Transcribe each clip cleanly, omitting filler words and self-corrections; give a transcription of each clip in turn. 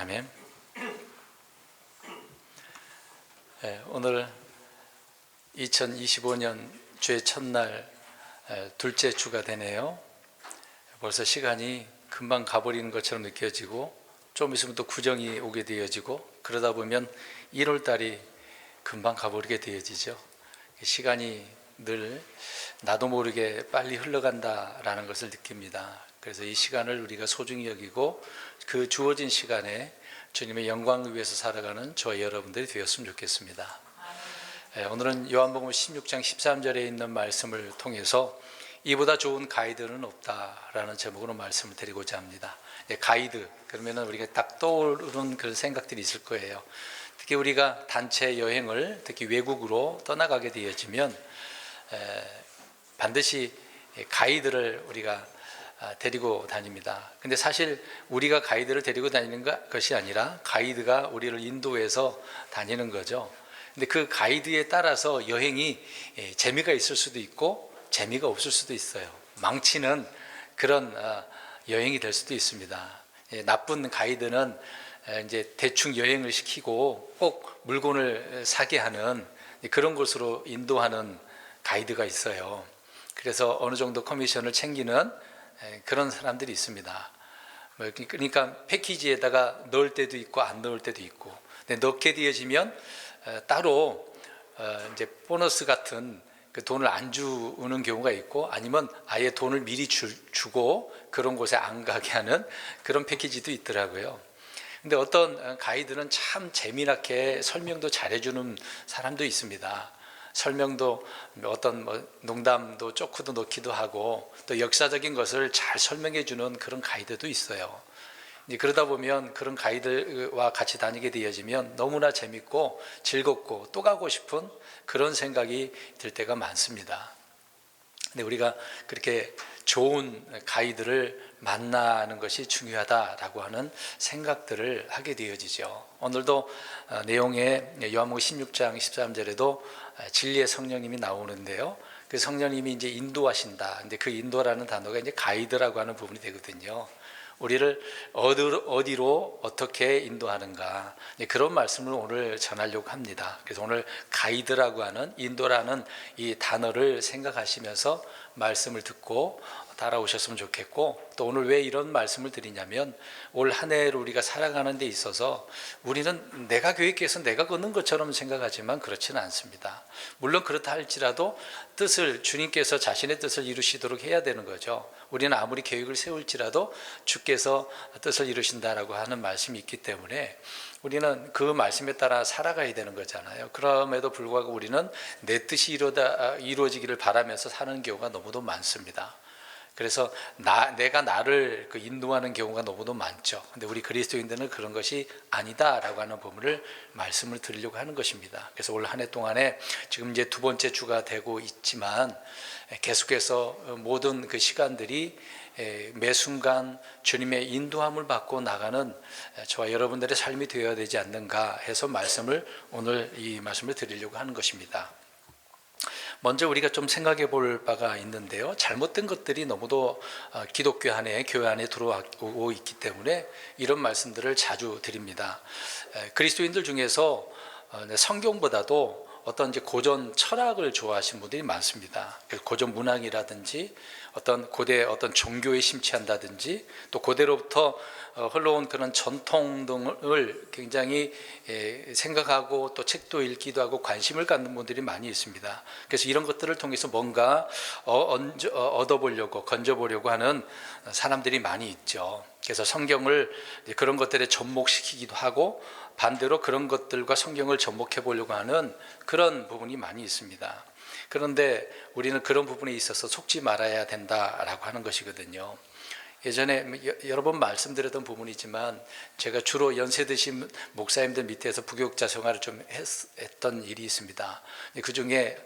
아멘. 오늘 2025년 주의 첫날 둘째 주가 되네요. 벌써 시간이 금방 가버리는 것처럼 느껴지고 좀 있으면 또 구정이 오게 되어지고 그러다 보면 1월달이 금방 가버리게 되어지죠. 시간이 늘 나도 모르게 빨리 흘러간다라는 것을 느낍니다. 그래서 이 시간을 우리가 소중히 여기고 그 주어진 시간에 주님의 영광을 위해서 살아가는 저와 여러분들이 되었으면 좋겠습니다. 오늘은 요한복음 16장 13절에 있는 말씀을 통해서 이보다 좋은 가이드는 없다라는 제목으로 말씀을 드리고자 합니다. 가이드 그러면 우리가 딱 떠오르는 그런 생각들이 있을 거예요. 특히 우리가 단체 여행을 특히 외국으로 떠나가게 되어지면 반드시 가이드를 우리가 데리고 다닙니다. 근데 사실 우리가 가이드를 데리고 다니는 것이 아니라 가이드가 우리를 인도해서 다니는 거죠. 근데 그 가이드에 따라서 여행이 재미가 있을 수도 있고 재미가 없을 수도 있어요. 망치는 그런 여행이 될 수도 있습니다. 나쁜 가이드는 이제 대충 여행을 시키고 꼭 물건을 사게 하는 그런 곳으로 인도하는 가이드가 있어요. 그래서 어느 정도 커미션을 챙기는 그런 사람들이 있습니다. 그러니까 패키지에다가 넣을 때도 있고 안 넣을 때도 있고, 근데 넣게 되어지면 따로 이제 보너스 같은 그 돈을 안 주는 경우가 있고, 아니면 아예 돈을 미리 주고 그런 곳에 안 가게 하는 그런 패키지도 있더라고요. 근데 어떤 가이드는 참 재미나게 설명도 잘해주는 사람도 있습니다. 설명도 어떤 농담도 조크도 넣기도 하고 또 역사적인 것을 잘 설명해 주는 그런 가이드도 있어요. 이제 그러다 보면 그런 가이드와 같이 다니게 되어지면 너무나 재밌고 즐겁고 또 가고 싶은 그런 생각이 들 때가 많습니다. 근데 우리가 그렇게 좋은 가이드를 만나는 것이 중요하다라고 하는 생각들을 하게 되어지죠. 오늘도 내용에 요한복음 16장 13절에도 진리의 성령님이 나오는데요. 그 성령님이 이제 인도하신다. 근데 그 인도라는 단어가 이제 가이드라고 하는 부분이 되거든요. 우리를 어디로 어떻게 인도하는가, 그런 말씀을 오늘 전하려고 합니다. 그래서 오늘 가이드라고 하는 인도라는 이 단어를 생각하시면서 말씀을 듣고 따라오셨으면 좋겠고, 또 오늘 왜 이런 말씀을 드리냐면 올 한 해를 우리가 살아가는 데 있어서 우리는 내가 계획해서 내가 걷는 것처럼 생각하지만 그렇지는 않습니다. 물론 그렇다 할지라도 주님께서 자신의 뜻을 이루시도록 해야 되는 거죠. 우리는 아무리 계획을 세울지라도 주께서 뜻을 이루신다라고 하는 말씀이 있기 때문에 우리는 그 말씀에 따라 살아가야 되는 거잖아요. 그럼에도 불구하고 우리는 내 뜻이 이루어지기를 바라면서 사는 경우가 너무도 많습니다. 그래서 내가 나를 인도하는 경우가 너무도 많죠. 근데 우리 그리스도인들은 그런 것이 아니다라고 하는 부분을 말씀을 드리려고 하는 것입니다. 그래서 올 한 해 동안에 지금 이제 두 번째 주가 되고 있지만 계속해서 모든 그 시간들이 매 순간 주님의 인도함을 받고 나가는 저와 여러분들의 삶이 되어야 되지 않는가 해서 오늘 이 말씀을 드리려고 하는 것입니다. 먼저 우리가 좀 생각해 볼 바가 있는데요. 잘못된 것들이 너무도 기독교 안에 교회 안에 들어오고 있기 때문에 이런 말씀들을 자주 드립니다. 그리스도인들 중에서 성경보다도 어떤 이제 고전 철학을 좋아하시는 분들이 많습니다. 고전 문학이라든지 어떤 고대 어떤 종교에 심취한다든지 또 고대로부터 흘러온 그런 전통 등을 굉장히 생각하고 또 책도 읽기도 하고 관심을 갖는 분들이 많이 있습니다. 그래서 이런 것들을 통해서 뭔가 얻어보려고 건져보려고 하는 사람들이 많이 있죠. 그래서 성경을 그런 것들에 접목시키기도 하고 반대로 그런 것들과 성경을 접목해 보려고 하는 그런 부분이 많이 있습니다. 그런데 우리는 그런 부분에 있어서 속지 말아야 된다라고 하는 것이거든요. 예전에 여러 번 말씀드렸던 부분이지만 제가 주로 연세 드신 목사님들 밑에서 부교육자 생활을 좀 했던 일이 있습니다. 그 중에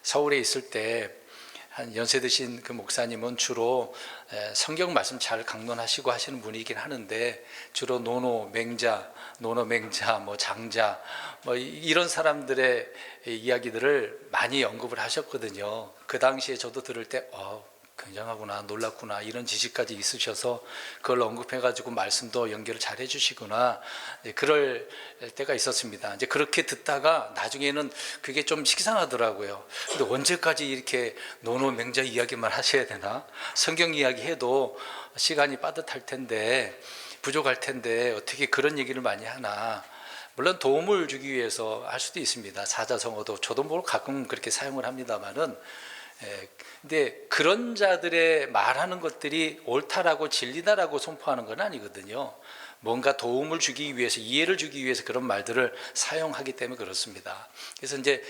서울에 있을 때 한 연세 드신 그 목사님은 주로 성경 말씀 잘 강론하시고 하시는 분이긴 하는데 주로 노노 맹자, 장자 이런 사람들의 이야기들을 많이 언급을 하셨거든요. 그 당시에 저도 들을 때 굉장하구나, 놀랍구나, 이런 지식까지 있으셔서 그걸 언급해가지고 말씀도 연결을 잘 해주시구나, 그럴 때가 있었습니다. 이제 그렇게 듣다가 나중에는 그게 좀 식상하더라고요. 근데 언제까지 이렇게 노노맹자 이야기만 하셔야 되나? 성경 이야기 해도 시간이 빠듯할 텐데, 부족할 텐데 어떻게 그런 얘기를 많이 하나? 물론 도움을 주기 위해서 할 수도 있습니다. 사자성어도 저도 뭐 가끔 그렇게 사용을 합니다만은, 근데 그런 자들의 말하는 것들이 옳다라고 진리다라고 선포하는 건 아니거든요. 뭔가 도움을 주기 위해서, 이해를 주기 위해서 그런 말들을 사용하기 때문에 그렇습니다. 그래서 이제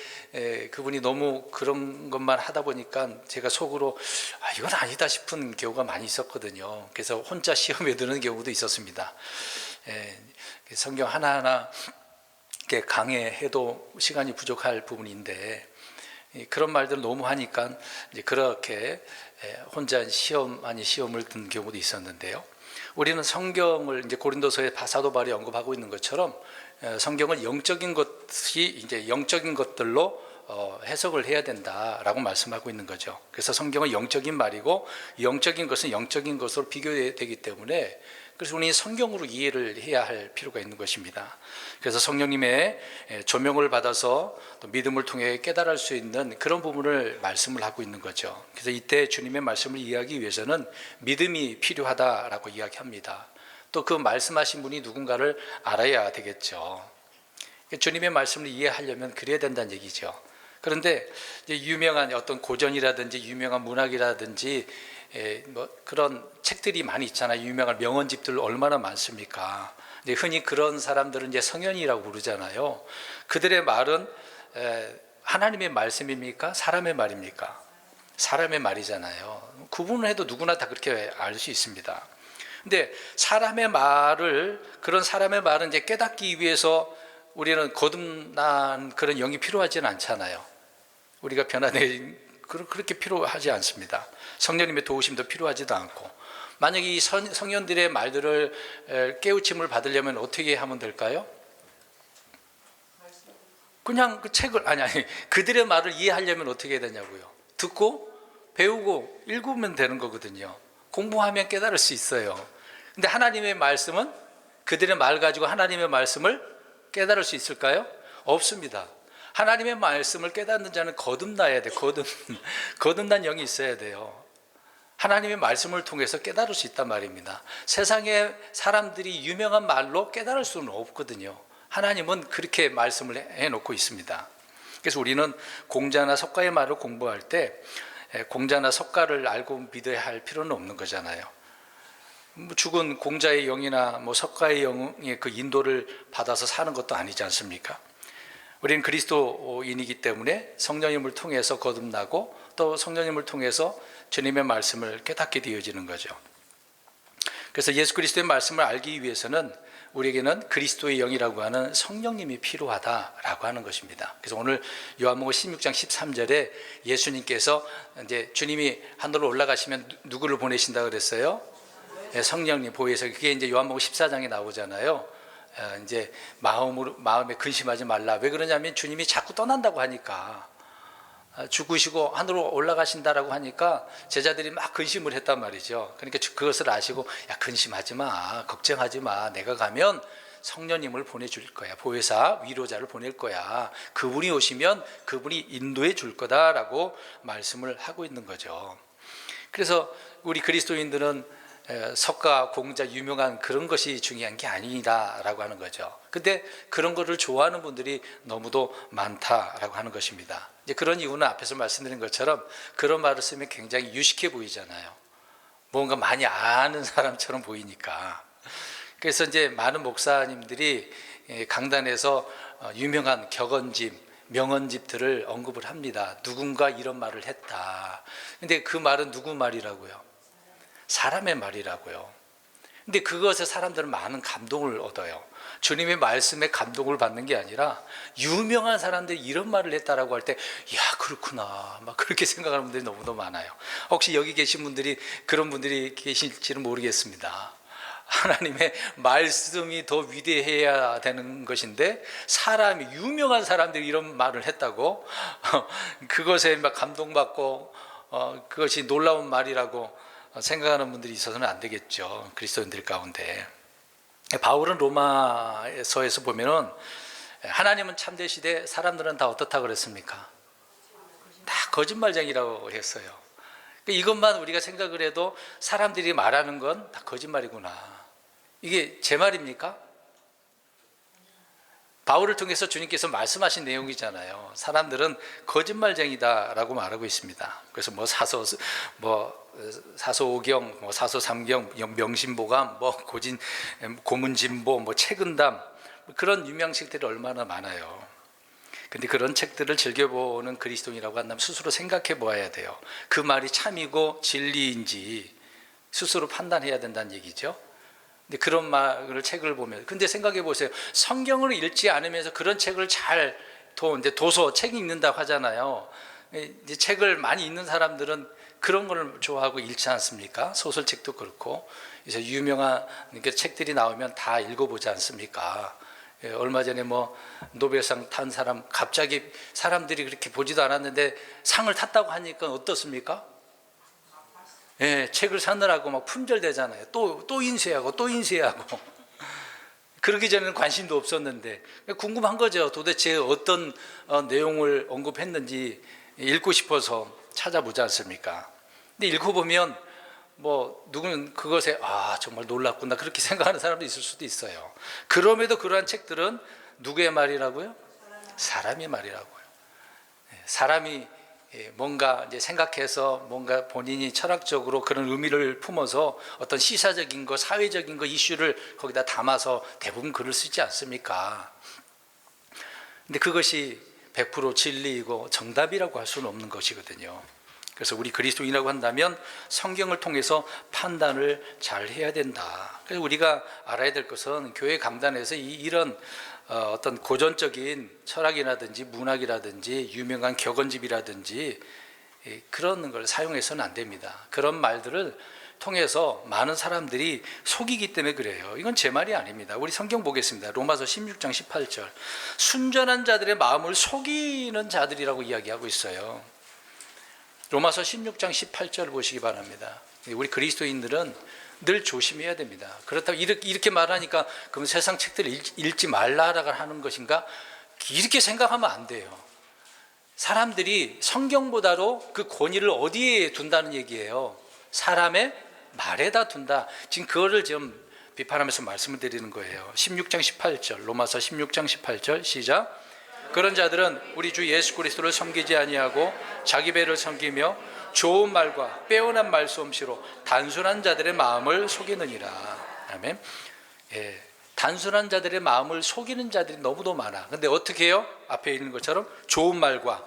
그분이 너무 그런 것만 하다 보니까 제가 속으로 이건 아니다 싶은 경우가 많이 있었거든요. 그래서 혼자 시험에 드는 경우도 있었습니다. 성경 하나하나 이렇게 강해해도 시간이 부족할 부분인데, 그런 말들을 너무 하니까 이제 그렇게 혼자 시험 아닌 시험을 든 경우도 있었는데요. 우리는 성경을 이제 고린도서의 사도 바울이 언급하고 있는 것처럼 성경을 영적인 것이 이제 영적인 것들로 해석을 해야 된다라고 말씀하고 있는 거죠. 그래서 성경은 영적인 말이고 영적인 것은 영적인 것으로 비교되기 때문에, 그래서 우리는 성경으로 이해를 해야 할 필요가 있는 것입니다. 그래서 성령님의 조명을 받아서 또 믿음을 통해 깨달을 수 있는 그런 부분을 말씀을 하고 있는 거죠. 그래서 이때 주님의 말씀을 이해하기 위해서는 믿음이 필요하다라고 이야기합니다. 또 그 말씀하신 분이 누군가를 알아야 되겠죠. 주님의 말씀을 이해하려면 그래야 된다는 얘기죠. 그런데 이제 유명한 어떤 고전이라든지 유명한 문학이라든지 뭐 그런 책들이 많이 있잖아요. 유명한 명언집들 얼마나 많습니까? 이제 흔히 그런 사람들은 이제 성현이라고 부르잖아요. 그들의 말은 하나님의 말씀입니까? 사람의 말입니까? 사람의 말이잖아요. 구분을 해도 누구나 다 그렇게 알 수 있습니다. 근데 사람의 말을, 그런 사람의 말은 이제 깨닫기 위해서 우리는 거듭난 그런 영이 필요하지는 않잖아요. 우리가 변화된 그렇게 필요하지 않습니다. 성령님의 도우심도 필요하지도 않고, 만약에 이 성현들의 말들을 깨우침을 받으려면 어떻게 하면 될까요? 그냥 그 책을 아니 그들의 말을 이해하려면 어떻게 해야 되냐고요? 듣고 배우고 읽으면 되는 거거든요. 공부하면 깨달을 수 있어요. 근데 하나님의 말씀은, 그들의 말 가지고 하나님의 말씀을 깨달을 수 있을까요? 없습니다. 하나님의 말씀을 깨닫는 자는 거듭나야 돼. 거듭난 영이 있어야 돼요. 하나님의 말씀을 통해서 깨달을 수 있단 말입니다. 세상에 사람들이 유명한 말로 깨달을 수는 없거든요. 하나님은 그렇게 말씀을 해놓고 있습니다. 그래서 우리는 공자나 석가의 말을 공부할 때 공자나 석가를 알고 믿어야 할 필요는 없는 거잖아요. 죽은 공자의 영이나 석가의 영의 그 인도를 받아서 사는 것도 아니지 않습니까? 우리는 그리스도인이기 때문에 성령님을 통해서 거듭나고 또 성령님을 통해서 주님의 말씀을 깨닫게 되어지는 거죠. 그래서 예수 그리스도의 말씀을 알기 위해서는 우리에게는 그리스도의 영이라고 하는 성령님이 필요하다라고 하는 것입니다. 그래서 오늘 요한복음 16장 13절에 예수님께서 이제 주님이 하늘로 올라가시면 누구를 보내신다 그랬어요? 성령님 보혜사. 그게 이제 요한복음 14장에 나오잖아요. 이제 마음에 근심하지 말라. 왜 그러냐면 주님이 자꾸 떠난다고 하니까, 죽으시고 하늘로 올라가신다라고 하니까 제자들이 막 근심을 했단 말이죠. 그러니까 그것을 아시고, 야, 근심하지 마, 걱정하지 마, 내가 가면 성령님을 보내줄 거야, 보혜사 위로자를 보낼 거야, 그분이 오시면 그분이 인도해 줄 거다라고 말씀을 하고 있는 거죠. 그래서 우리 그리스도인들은 석가, 공자, 유명한 그런 것이 중요한 게 아니다라고 하는 거죠. 근데 그런 거를 좋아하는 분들이 너무도 많다라고 하는 것입니다. 이제 그런 이유는 앞에서 말씀드린 것처럼 그런 말을 쓰면 굉장히 유식해 보이잖아요. 뭔가 많이 아는 사람처럼 보이니까. 그래서 이제 많은 목사님들이 강단에서 유명한 격언집, 명언집들을 언급을 합니다. 누군가 이런 말을 했다. 근데 그 말은 누구 말이라고요? 사람의 말이라고요. 근데 그것에 사람들은 많은 감동을 얻어요. 주님의 말씀에 감동을 받는 게 아니라 유명한 사람들이 이런 말을 했다라고 할 때, 야, 그렇구나, 막 그렇게 생각하는 분들이 너무도 많아요. 혹시 여기 계신 분들이 그런 분들이 계실지는 모르겠습니다. 하나님의 말씀이 더 위대해야 되는 것인데 사람이, 유명한 사람들이 이런 말을 했다고 그것에 막 감동받고 그것이 놀라운 말이라고 생각하는 분들이 있어서는 안 되겠죠. 그리스도인들 가운데. 바울은 로마서에서 보면은 하나님은 참되시되 사람들은 다 어떻다 그랬습니까? 다 거짓말쟁이라고 했어요. 이것만 우리가 생각을 해도 사람들이 말하는 건 다 거짓말이구나. 이게 제 말입니까? 바울을 통해서 주님께서 말씀하신 내용이잖아요. 사람들은 거짓말쟁이다라고 말하고 있습니다. 그래서 사소오경, 사소삼경, 명심보감, 고문진보, 책은담, 그런 유명책들이 얼마나 많아요. 근데 그런 책들을 즐겨보는 그리스도인이라고 한다면 스스로 생각해 보아야 돼요. 그 말이 참이고 진리인지 스스로 판단해야 된다는 얘기죠. 근데 그런 말을 책을 보면, 근데 생각해 보세요. 성경을 읽지 않으면서 그런 책을 도서 책이 읽는다고 하잖아요. 이제 책을 많이 읽는 사람들은 그런 걸 좋아하고 읽지 않습니까? 소설책도 그렇고. 그래서 유명한 책들이 나오면 다 읽어보지 않습니까? 얼마 전에 노벨상 탄 사람, 갑자기 사람들이 그렇게 보지도 않았는데 상을 탔다고 하니까 어떻습니까? 책을 사느라고 막 품절되잖아요. 또 인쇄하고 또 인쇄하고. 그러기 전에는 관심도 없었는데 궁금한 거죠. 도대체 어떤 내용을 언급했는지 읽고 싶어서 찾아보지 않습니까? 근데 읽어보면 누구는 그것에 정말 놀랐구나 그렇게 생각하는 사람도 있을 수도 있어요. 그럼에도 그러한 책들은 누구의 말이라고요? 사람의 말이라고요. 사람이 뭔가 이제 생각해서 뭔가 본인이 철학적으로 그런 의미를 품어서 어떤 시사적인 거, 사회적인 거, 이슈를 거기다 담아서 대부분 글을 쓰지 않습니까? 근데 그것이 100% 진리이고 정답이라고 할 수는 없는 것이거든요. 그래서 우리 그리스도인이라고 한다면 성경을 통해서 판단을 잘 해야 된다. 그래서 우리가 알아야 될 것은 교회 강단에서 이런 어떤 고전적인 철학이라든지 문학이라든지 유명한 격언집이라든지 그런 걸 사용해서는 안 됩니다. 그런 말들을 통해서 많은 사람들이 속이기 때문에 그래요. 이건 제 말이 아닙니다. 우리 성경 보겠습니다. 로마서 16장 18절. 순전한 자들의 마음을 속이는 자들이라고 이야기하고 있어요. 로마서 16장 18절 보시기 바랍니다. 우리 그리스도인들은 늘 조심해야 됩니다. 그렇다고 이렇게 말하니까 그럼 세상 책들을 읽지 말라라고 하는 것인가? 이렇게 생각하면 안 돼요. 사람들이 성경보다도 그 권위를 어디에 둔다는 얘기예요? 사람의 말에다 둔다. 지금 그거를 좀 비판하면서 말씀을 드리는 거예요. 16장 18절, 로마서 16장 18절 시작. 그런 자들은 우리 주 예수 그리스도를 섬기지 아니하고 자기 배를 섬기며 좋은 말과 빼어난 말솜씨로 단순한 자들의 마음을 속이느니라. 아멘. 단순한 자들의 마음을 속이는 자들이 너무도 많아. 근데 어떻게 해요? 앞에 있는 것처럼 좋은 말과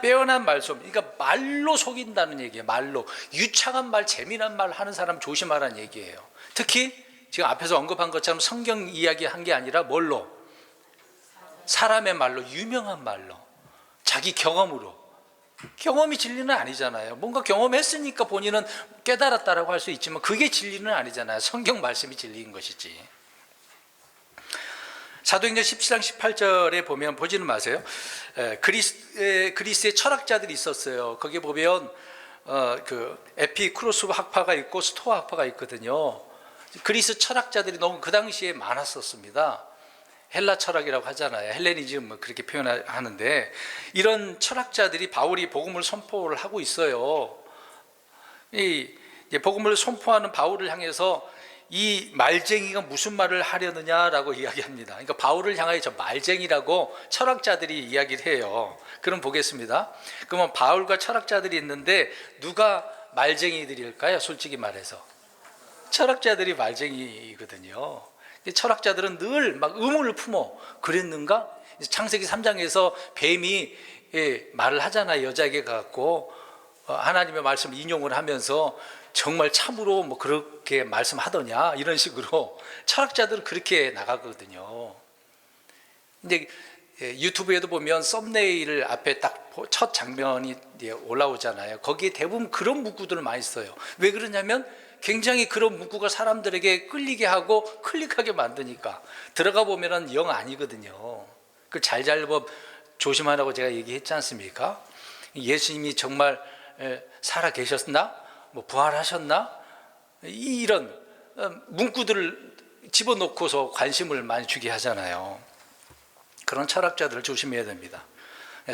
빼어난 말솜. 그러니까 말로 속인다는 얘기예요. 말로. 유창한 말, 재미난 말 하는 사람 조심하라는 얘기예요. 특히 지금 앞에서 언급한 것처럼 성경 이야기 한 게 아니라 뭘로? 사람의 말로, 유명한 말로, 자기 경험으로. 경험이 진리는 아니잖아요. 뭔가 경험했으니까 본인은 깨달았다라고 할 수 있지만 그게 진리는 아니잖아요. 성경 말씀이 진리인 것이지. 사도행전 17장 18절에 보면 보지는 마세요. 그리스의 철학자들이 있었어요. 거기에 보면 에피쿠로스 학파가 있고 스토아 학파가 있거든요. 그리스 철학자들이 너무 그 당시에 많았었습니다. 헬라 철학이라고 하잖아요. 헬레니즘 그렇게 표현하는데 이런 철학자들이 바울이 복음을 선포를 하고 있어요. 이 복음을 선포하는 바울을 향해서 이 말쟁이가 무슨 말을 하려느냐라고 이야기합니다. 그러니까 바울을 향하여 저 말쟁이라고 철학자들이 이야기를 해요. 그럼 보겠습니다. 그러면 바울과 철학자들이 있는데 누가 말쟁이들일까요? 솔직히 말해서 철학자들이 말쟁이거든요. 철학자들은 늘 막 의문을 품어. 그랬는가? 창세기 3장에서 뱀이 말을 하잖아요. 여자에게 갖고 하나님의 말씀을 인용을 하면서 정말 참으로 그렇게 말씀하더냐 이런 식으로 철학자들은 그렇게 나가거든요. 근데 유튜브에도 보면 썸네일을 앞에 딱 첫 장면이 올라오잖아요. 거기에 대부분 그런 문구들을 많이 써요. 왜 그러냐면 굉장히 그런 문구가 사람들에게 끌리게 하고 클릭하게 만드니까. 들어가 보면은 영 아니거든요. 그 잘잘법 조심하라고 제가 얘기했지 않습니까? 예수님이 정말 살아 계셨나? 뭐 부활하셨나? 이런 문구들을 집어넣고서 관심을 많이 주게 하잖아요. 그런 철학자들을 조심해야 됩니다.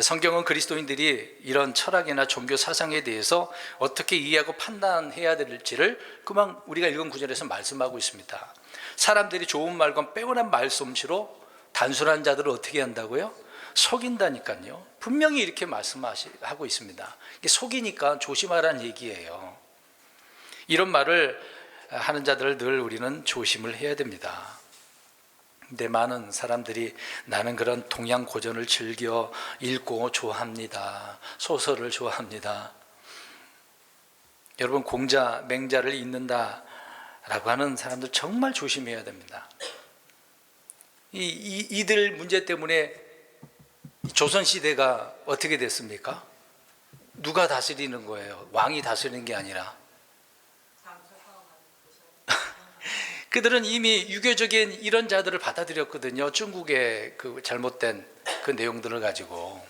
성경은 그리스도인들이 이런 철학이나 종교 사상에 대해서 어떻게 이해하고 판단해야 될지를 그만 우리가 읽은 구절에서 말씀하고 있습니다. 사람들이 좋은 말과 빼어난 말솜씨로 단순한 자들을 어떻게 한다고요? 속인다니까요. 분명히 이렇게 말씀하고 있습니다. 속이니까 조심하라는 얘기예요. 이런 말을 하는 자들을 늘 우리는 조심을 해야 됩니다. 근데 많은 사람들이 나는 그런 동양 고전을 즐겨 읽고 좋아합니다. 소설을 좋아합니다. 여러분, 공자, 맹자를 읽는다라고 하는 사람들 정말 조심해야 됩니다. 이들 문제 때문에 조선시대가 어떻게 됐습니까? 누가 다스리는 거예요? 왕이 다스리는 게 아니라. 그들은 이미 유교적인 이런 자들을 받아들였거든요. 중국의 그 잘못된 그 내용들을 가지고.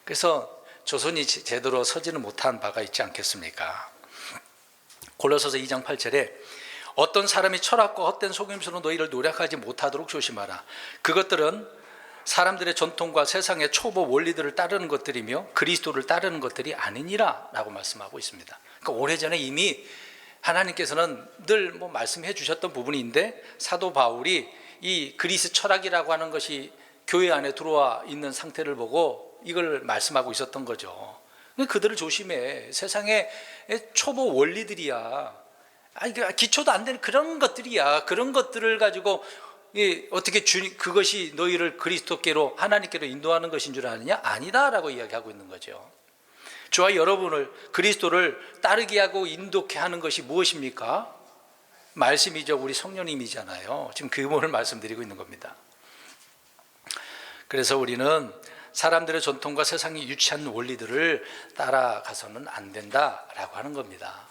그래서 조선이 제대로 서지는 못한 바가 있지 않겠습니까? 골로새서 2장 8절에 어떤 사람이 철학과 헛된 속임수로 너희를 노력하지 못하도록 조심하라. 그것들은 사람들의 전통과 세상의 초보 원리들을 따르는 것들이며 그리스도를 따르는 것들이 아니니라 라고 말씀하고 있습니다. 그러니까 오래전에 이미 하나님께서는 늘 말씀해 주셨던 부분인데 사도 바울이 이 그리스 철학이라고 하는 것이 교회 안에 들어와 있는 상태를 보고 이걸 말씀하고 있었던 거죠. 그들을 조심해. 세상의 초보 원리들이야. 기초도 안 되는 그런 것들이야. 그런 것들을 가지고 어떻게 그것이 너희를 그리스도께로 하나님께로 인도하는 것인 줄 아느냐? 아니다라고 이야기하고 있는 거죠. 저와 여러분을 그리스도를 따르게 하고 인도케 하는 것이 무엇입니까? 말씀이죠. 우리 성령님이잖아요. 지금 그 부분을 말씀드리고 있는 겁니다. 그래서 우리는 사람들의 전통과 세상이 유치한 원리들을 따라가서는 안 된다라고 하는 겁니다.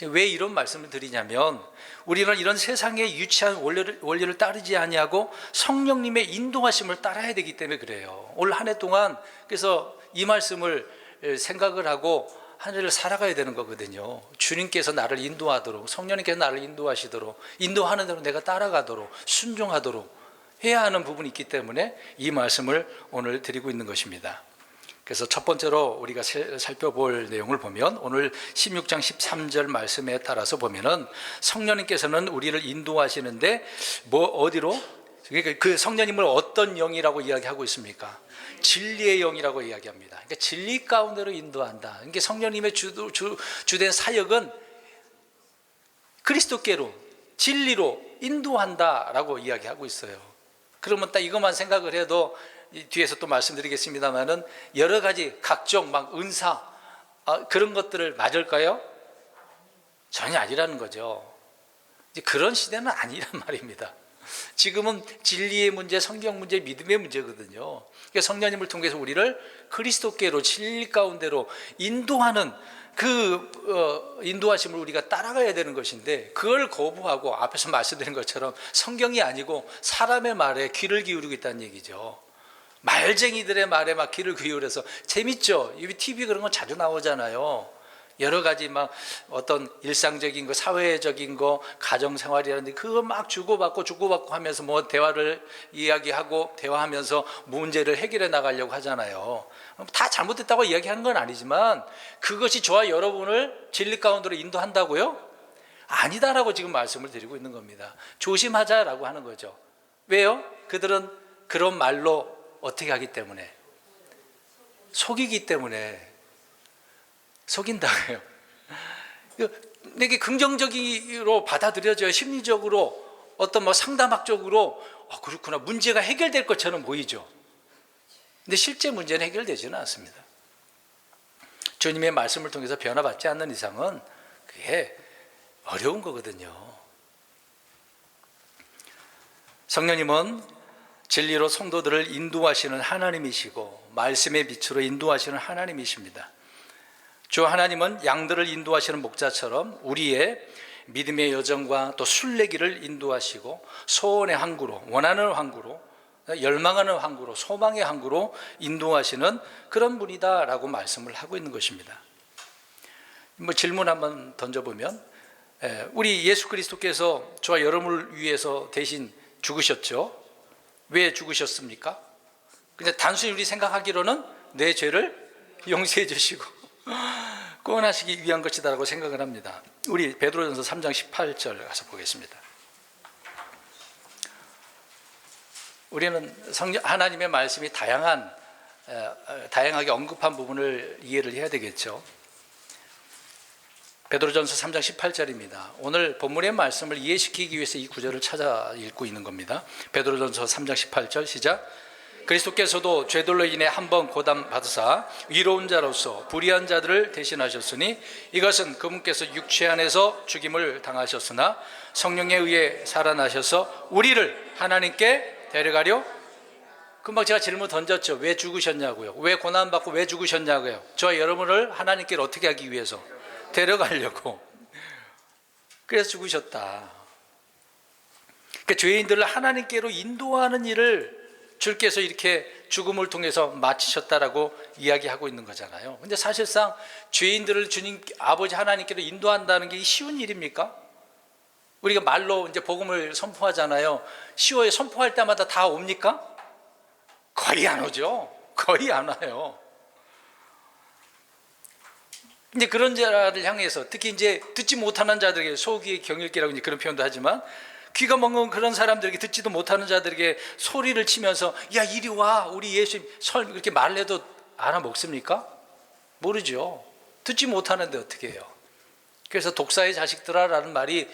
왜 이런 말씀을 드리냐면 우리는 이런 세상의 유치한 원리를 따르지 아니하고 성령님의 인도하심을 따라야 되기 때문에 그래요. 올 한 해 동안 그래서 이 말씀을 생각을 하고 한 해를 살아가야 되는 거거든요. 주님께서 나를 인도하도록, 성령님께서 나를 인도하시도록, 인도하는 대로 내가 따라가도록, 순종하도록 해야 하는 부분이 있기 때문에 이 말씀을 오늘 드리고 있는 것입니다. 그래서 첫 번째로 우리가 살펴볼 내용을 보면 오늘 16장 13절 말씀에 따라서 보면은 성령님께서는 우리를 인도하시는데 어디로? 그러니까 그 성령님을 어떤 영이라고 이야기하고 있습니까? 진리의 영이라고 이야기합니다. 그러니까 진리 가운데로 인도한다. 그러니까 성령님의 주된 사역은 그리스도께로 진리로 인도한다라고 이야기하고 있어요. 그러면 딱 이것만 생각을 해도 뒤에서 또 말씀드리겠습니다만은 여러 가지 각종 은사 그런 것들을 맞을까요? 전혀 아니라는 거죠. 이제 그런 시대는 아니란 말입니다. 지금은 진리의 문제, 성경 문제, 믿음의 문제거든요. 그러니까 성령님을 통해서 우리를 그리스도께로 진리 가운데로 인도하는 그 인도하심을 우리가 따라가야 되는 것인데 그걸 거부하고 앞에서 말씀드린 것처럼 성경이 아니고 사람의 말에 귀를 기울이고 있다는 얘기죠. 말쟁이들의 말에 막 귀를 기울여서 재밌죠. TV 그런 거 자주 나오잖아요. 여러 가지 어떤 일상적인 거, 사회적인 거, 가정생활이라든지 그거 막 주고받고 하면서 대화를 이야기하고 대화하면서 문제를 해결해 나가려고 하잖아요. 다 잘못됐다고 이야기하는 건 아니지만 그것이 저와 여러분을 진리 가운데로 인도한다고요? 아니다라고 지금 말씀을 드리고 있는 겁니다. 조심하자라고 하는 거죠. 왜요? 그들은 그런 말로 어떻게 하기 때문에? 속이기 때문에. 속인다고요. 내게 긍정적으로 받아들여져요. 심리적으로 어떤 상담학적으로 그렇구나 문제가 해결될 것처럼 보이죠. 근데 실제 문제는 해결되지는 않습니다. 주님의 말씀을 통해서 변화받지 않는 이상은 그게 어려운 거거든요. 성령님은 진리로 성도들을 인도하시는 하나님이시고 말씀의 빛으로 인도하시는 하나님이십니다. 주 하나님은 양들을 인도하시는 목자처럼 우리의 믿음의 여정과 또 순례길을 인도하시고 소원의 항구로, 원하는 항구로 열망하는 항구로, 소망의 항구로 인도하시는 그런 분이다라고 말씀을 하고 있는 것입니다. 뭐 질문 한번 던져보면, 우리 예수 그리스도께서 저와 여러분을 위해서 대신 죽으셨죠. 왜 죽으셨습니까? 그냥 단순히 우리 생각하기로는 내 죄를 용서해 주시고 구원하시기 위한 것이다라고 생각을 합니다. 우리 베드로전서 3장 18절 가서 보겠습니다. 우리는 하나님의 말씀이 다양하게 언급한 부분을 이해를 해야 되겠죠. 베드로전서 3장 18절입니다. 오늘 본문의 말씀을 이해시키기 위해서 이 구절을 찾아 읽고 있는 겁니다. 베드로전서 3장 18절 시작. 그리스도께서도 죄들로 인해 한 번 고담 받으사 위로운 자로서 불의한 자들을 대신하셨으니 이것은 그분께서 육체 안에서 죽임을 당하셨으나 성령에 의해 살아나셔서 우리를 하나님께 데려가려. 금방 제가 질문 던졌죠. 왜 죽으셨냐고요. 왜 고난받고 왜 죽으셨냐고요. 저와 여러분을 하나님께로 어떻게 하기 위해서? 데려가려고. 그래서 죽으셨다. 그러니까 죄인들을 하나님께로 인도하는 일을 주께서 이렇게 죽음을 통해서 마치셨다라고 이야기하고 있는 거잖아요. 근데 사실상 죄인들을 주님 아버지 하나님께로 인도한다는 게 쉬운 일입니까? 우리가 말로 이제 복음을 선포하잖아요. 쉬워요. 선포할 때마다 다 옵니까? 거의 안 오죠. 거의 안 와요. 근데 그런 자를 향해서 특히 이제 듣지 못하는 자들에게 소귀의 경읽기라고 이제 그런 표현도 하지만 귀가 먹는 그런 사람들에게 듣지도 못하는 자들에게 소리를 치면서 야 이리 와 우리 예수님 이렇게 말을 해도 알아먹습니까? 모르죠. 듣지 못하는데 어떻게 해요? 그래서 독사의 자식들아라는 말이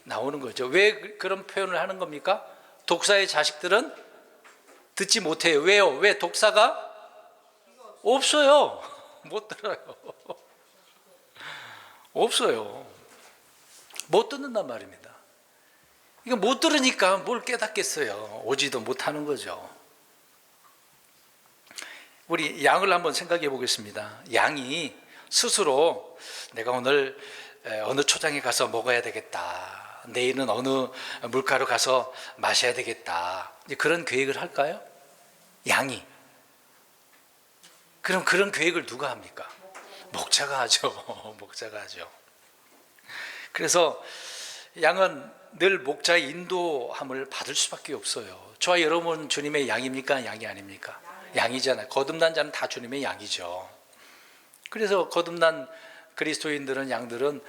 나오는 거죠. 왜 그런 표현을 하는 겁니까? 독사의 자식들은 듣지 못해요. 왜요? 왜? 독사가 없어요. 못 들어요. 없어요. 못 듣는단 말입니다. 이거 못 들으니까 뭘 깨닫겠어요. 오지도 못하는 거죠. 우리 양을 한번 생각해 보겠습니다. 양이 스스로 내가 오늘 어느 초장에 가서 먹어야 되겠다. 내일은 어느 물가로 가서 마셔야 되겠다. 그런 계획을 할까요? 양이. 그럼 그런 계획을 누가 합니까? 목자가 하죠. 목자가 하죠. 그래서 양은 늘 목자의 인도함을 받을 수밖에 없어요. 저와 여러분 주님의 양입니까? 양이 아닙니까? 양이잖아요. 거듭난 자는 다 주님의 양이죠. 그래서 거듭난 그리스도인들은 양들은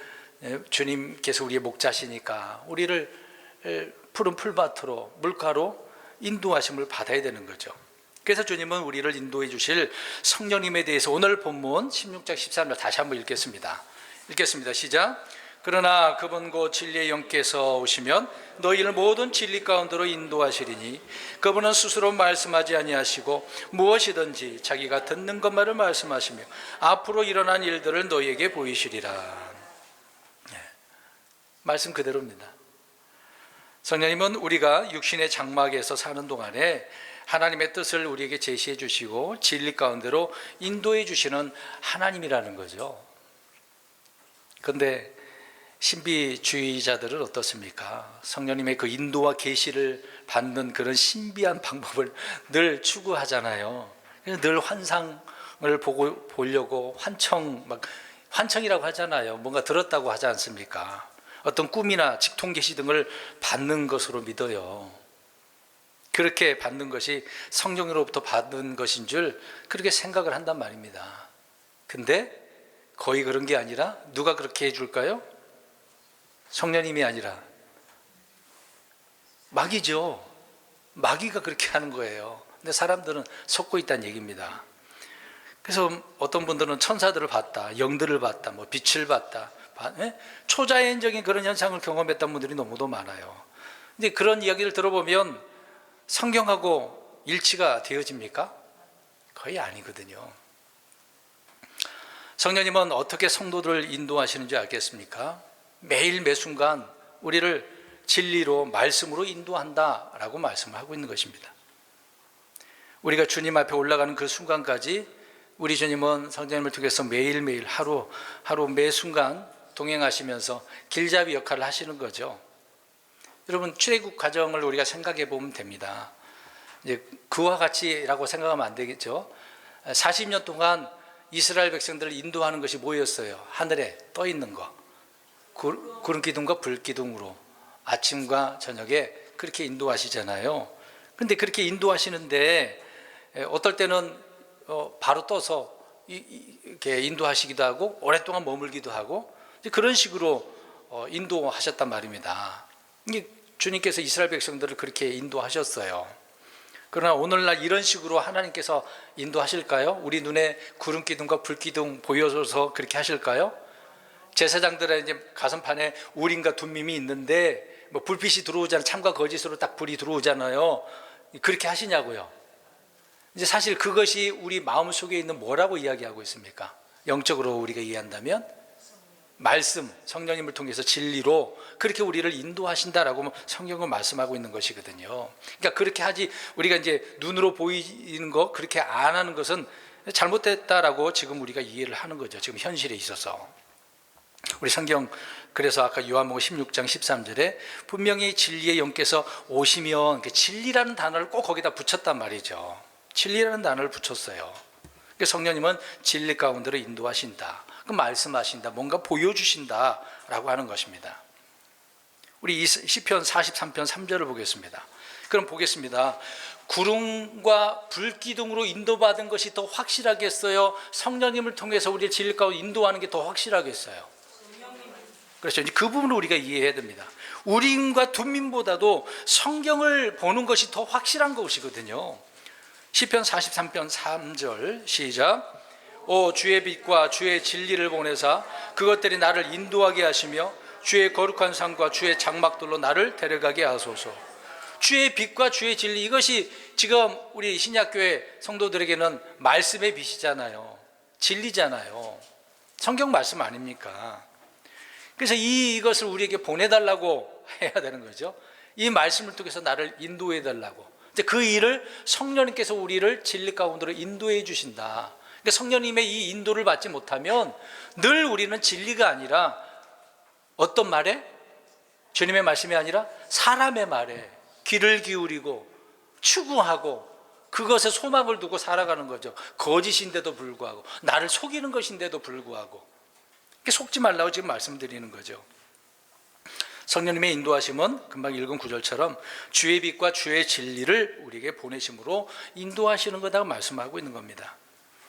주님께서 우리의 목자시니까 우리를 푸른 풀밭으로 물가로 인도하심을 받아야 되는 거죠. 그래서 주님은 우리를 인도해 주실 성령님에 대해서 오늘 본문 16장 13절 다시 한번 읽겠습니다. 시작. 그러나 그분 곧 진리의 영께서 오시면 너희를 모든 진리 가운데로 인도하시리니 그분은 스스로 말씀하지 아니하시고 무엇이든지 자기가 듣는 것만을 말씀하시며 앞으로 일어난 일들을 너희에게 보이시리라. 말씀 그대로입니다. 성령님은 우리가 육신의 장막에서 사는 동안에 하나님의 뜻을 우리에게 제시해 주시고 진리 가운데로 인도해 주시는 하나님이라는 거죠. 그런데 신비주의자들은 어떻습니까? 성령님의 그 인도와 계시를 받는 그런 신비한 방법을 늘 추구하잖아요. 늘 환상을 보려고 환청이라고 하잖아요. 뭔가 들었다고 하지 않습니까? 어떤 꿈이나 직통 계시 등을 받는 것으로 믿어요. 그렇게 받는 것이 성령으로부터 받은 것인 줄 그렇게 생각을 한단 말입니다. 근데 거의 그런 게 아니라 누가 그렇게 해줄까요? 성령님이 아니라 마귀죠. 마귀가 그렇게 하는 거예요. 근데 사람들은 속고 있다는 얘기입니다. 그래서 어떤 분들은 천사들을 봤다, 영들을 봤다, 뭐 빛을 봤다, 초자연적인 그런 현상을 경험했던 분들이 너무도 많아요. 근데 그런 이야기를 들어보면 성경하고 일치가 되어집니까? 거의 아니거든요. 성령님은 어떻게 성도들을 인도하시는지 알겠습니까? 매일 매순간 우리를 진리로 말씀으로 인도한다라고 말씀을 하고 있는 것입니다. 우리가 주님 앞에 올라가는 그 순간까지 우리 주님은 성령님을 통해서 매일매일 하루 매 순간 동행하시면서 길잡이 역할을 하시는 거죠. 여러분 출애굽 과정을 우리가 생각해 보면 됩니다. 이제 그와 같이라고 생각하면 안 되겠죠. 40년 동안 이스라엘 백성들을 인도하는 것이 뭐였어요? 하늘에 떠 있는 거, 구름 기둥과 불 기둥으로 아침과 저녁에 그렇게 인도하시잖아요. 근데 그렇게 인도하시는데 어떨 때는 바로 떠서 이렇게 인도하시기도 하고 오랫동안 머물기도 하고 그런 식으로 인도하셨단 말입니다. 주님께서 이스라엘 백성들을 그렇게 인도하셨어요. 그러나 오늘날 이런 식으로 하나님께서 인도하실까요? 우리 눈에 구름 기둥과 불 기둥 보여줘서 그렇게 하실까요? 제사장들의 이제 가슴판에 우림과 둠밈이 있는데 뭐 불빛이 들어오잖아요. 참과 거짓으로 딱 불이 들어오잖아요. 그렇게 하시냐고요? 이제 사실 그것이 우리 마음 속에 있는 뭐라고 이야기하고 있습니까? 영적으로 우리가 이해한다면 말씀, 성령님을 통해서 진리로 그렇게 우리를 인도하신다라고 성경은 말씀하고 있는 것이거든요. 그러니까 그렇게 하지, 우리가 이제 눈으로 보이는 거 그렇게 안 하는 것은 잘못됐다라고 지금 우리가 이해를 하는 거죠. 지금 현실에 있어서. 우리 성경, 그래서 아까 요한복음 16장 13절에 분명히 진리의 영께서 오시면, 진리라는 단어를 꼭 거기다 붙였단 말이죠. 진리라는 단어를 붙였어요. 성령님은 진리 가운데로 인도하신다, 말씀하신다, 뭔가 보여주신다라고 하는 것입니다. 우리 시편 43편 3절을 보겠습니다. 그럼 보겠습니다. 구름과 불기둥으로 인도받은 것이 더 확실하겠어요? 성령님을 통해서 우리의 진리 가운데 인도하는 게 더 확실하겠어요? 그렇죠. 그 부분을 우리가 이해해야 됩니다. 우림과 둠밈보다도 성경을 보는 것이 더 확실한 것이거든요. 시편 43편 3절 시작. 오 주의 빛과 주의 진리를 보내사 그것들이 나를 인도하게 하시며 주의 거룩한 산과 주의 장막들로 나를 데려가게 하소서. 주의 빛과 주의 진리, 이것이 지금 우리 신약교회 성도들에게는 말씀의 빛이잖아요. 진리잖아요. 성경 말씀 아닙니까? 그래서 이것을 우리에게 보내달라고 해야 되는 거죠. 이 말씀을 통해서 나를 인도해달라고. 그 일을 성령님께서 우리를 진리 가운데로 인도해 주신다. 그러니까 성령님의 이 인도를 받지 못하면 늘 우리는 진리가 아니라 어떤 말에? 주님의 말씀이 아니라 사람의 말에 귀를 기울이고 추구하고 그것에 소망을 두고 살아가는 거죠. 거짓인데도 불구하고, 나를 속이는 것인데도 불구하고. 속지 말라고 지금 말씀드리는 거죠. 성령님의 인도하심은 금방 읽은 구절처럼 주의 빛과 주의 진리를 우리에게 보내심으로 인도하시는 거다고 말씀하고 있는 겁니다.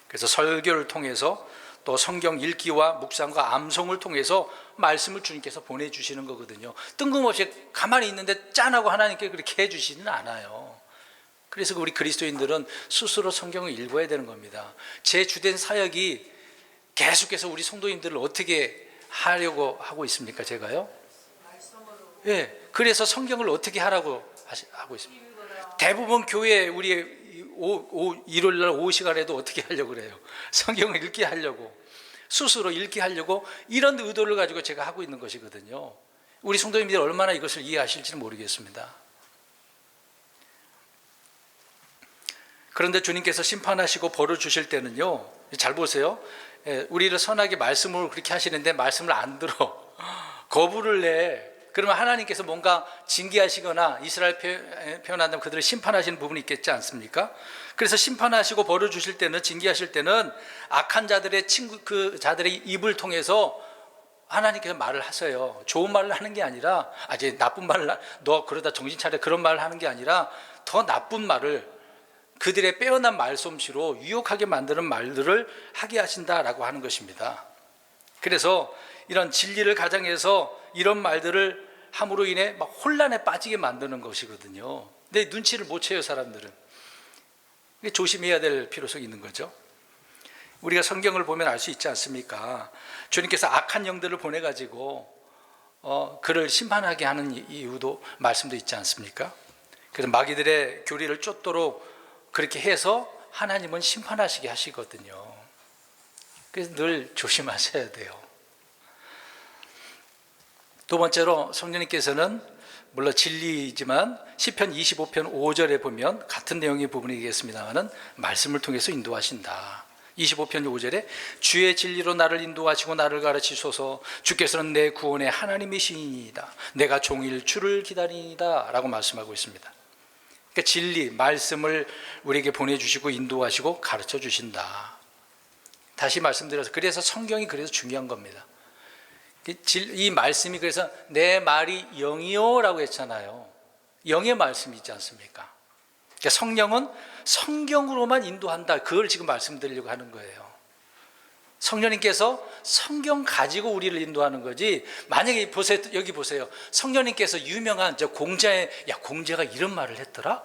그래서 설교를 통해서 또 성경 읽기와 묵상과 암송을 통해서 말씀을 주님께서 보내주시는 거거든요. 뜬금없이 가만히 있는데 짠하고 하나님께 그렇게 해주시지는 않아요. 그래서 우리 그리스도인들은 스스로 성경을 읽어야 되는 겁니다. 제 주된 사역이 계속해서 우리 성도님들을 어떻게 하려고 하고 있습니까? 제가요? 예, 그래서 성경을 어떻게 하라고 하고 있습니다. 대부분 교회 우리 일요일날 오후 시간에도 어떻게 하려고 그래요? 성경을 읽게 하려고, 스스로 읽게 하려고, 이런 의도를 가지고 제가 하고 있는 것이거든요. 우리 성도님들이 얼마나 이것을 이해하실지는 모르겠습니다. 그런데 주님께서 심판하시고 벌을 주실 때는요, 잘 보세요. 우리를 선하게 말씀을 그렇게 하시는데 말씀을 안 들어, 거부를 내. 그러면 하나님께서 뭔가 징계하시거나 이스라엘 표현한다면 그들을 심판하시는 부분이 있겠지 않습니까? 그래서 심판하시고 벌을 주실 때는, 징계하실 때는 악한 자들의 그 자들의 입을 통해서 하나님께서 말을 하세요. 좋은 말을 하는 게 아니라, 이제 나쁜 말을, 너 그러다 정신 차려, 그런 말을 하는 게 아니라 더 나쁜 말을, 그들의 빼어난 말솜씨로 유혹하게 만드는 말들을 하게 하신다라고 하는 것입니다. 그래서 이런 진리를 가장해서 이런 말들을 함으로 인해 막 혼란에 빠지게 만드는 것이거든요. 근데 눈치를 못 채요, 사람들은. 조심해야 될 필요성이 있는 거죠. 우리가 성경을 보면 알 수 있지 않습니까? 주님께서 악한 영들을 보내가지고 그를 심판하게 하는 이유도, 말씀도 있지 않습니까? 그래서 마귀들의 교리를 쫓도록 그렇게 해서 하나님은 심판하시게 하시거든요. 그래서 늘 조심하셔야 돼요. 두 번째로 성령님께서는 물론 진리이지만 시편 25편 5절에 보면 같은 내용의 부분이겠습니다만 말씀을 통해서 인도하신다. 25편 5절에 주의 진리로 나를 인도하시고 나를 가르치소서. 주께서는 내 구원의 하나님이시니이다. 내가 종일 주를 기다리이다 라고 말씀하고 있습니다. 그러니까 진리, 말씀을 우리에게 보내주시고 인도하시고 가르쳐 주신다. 다시 말씀드려서 그래서 성경이 그래서 중요한 겁니다. 이 말씀이 그래서 내 말이 영이요 라고 했잖아요. 영의 말씀이 있지 않습니까? 그러니까 성령은 성경으로만 인도한다. 그걸 지금 말씀드리려고 하는 거예요. 성령님께서 성경 가지고 우리를 인도하는 거지. 만약에 보세요, 여기 보세요. 성령님께서 유명한 저 공자의, 야, 공자가 이런 말을 했더라?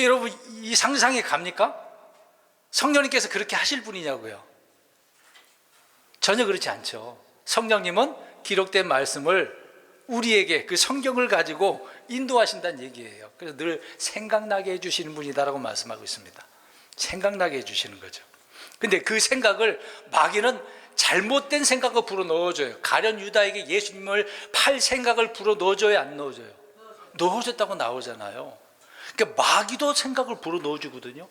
여러분, 이 상상이 갑니까? 성령님께서 그렇게 하실 분이냐고요? 전혀 그렇지 않죠. 성령님은 기록된 말씀을 우리에게 그 성경을 가지고 인도하신다는 얘기예요. 그래서 늘 생각나게 해주시는 분이다라고 말씀하고 있습니다. 생각나게 해주시는 거죠. 근데 그 생각을 마귀는 잘못된 생각을 불어 넣어줘요. 가련 유다에게 예수님을 팔 생각을 불어 넣어줘요, 안 넣어줘요? 넣어줬다고 나오잖아요. 그러니까 마귀도 생각을 불어 넣어주거든요.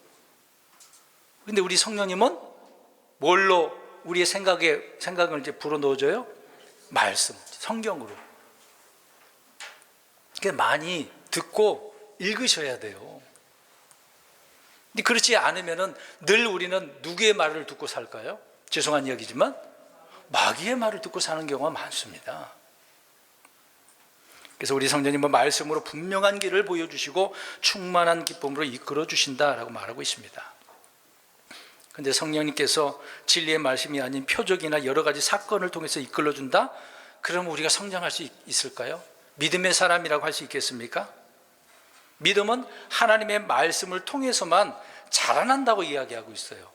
근데 우리 성령님은 뭘로 우리의 생각을 이제 불어 넣어줘요? 말씀, 성경으로. 그러니까 많이 듣고 읽으셔야 돼요. 근데 그렇지 않으면은 늘 우리는 누구의 말을 듣고 살까요? 죄송한 이야기지만 마귀의 말을 듣고 사는 경우가 많습니다. 그래서 우리 성령님은 말씀으로 분명한 길을 보여주시고 충만한 기쁨으로 이끌어 주신다라고 말하고 있습니다. 그런데 성령님께서 진리의 말씀이 아닌 표적이나 여러 가지 사건을 통해서 이끌어준다? 그러면 우리가 성장할 수 있을까요? 믿음의 사람이라고 할 수 있겠습니까? 믿음은 하나님의 말씀을 통해서만 자라난다고 이야기하고 있어요.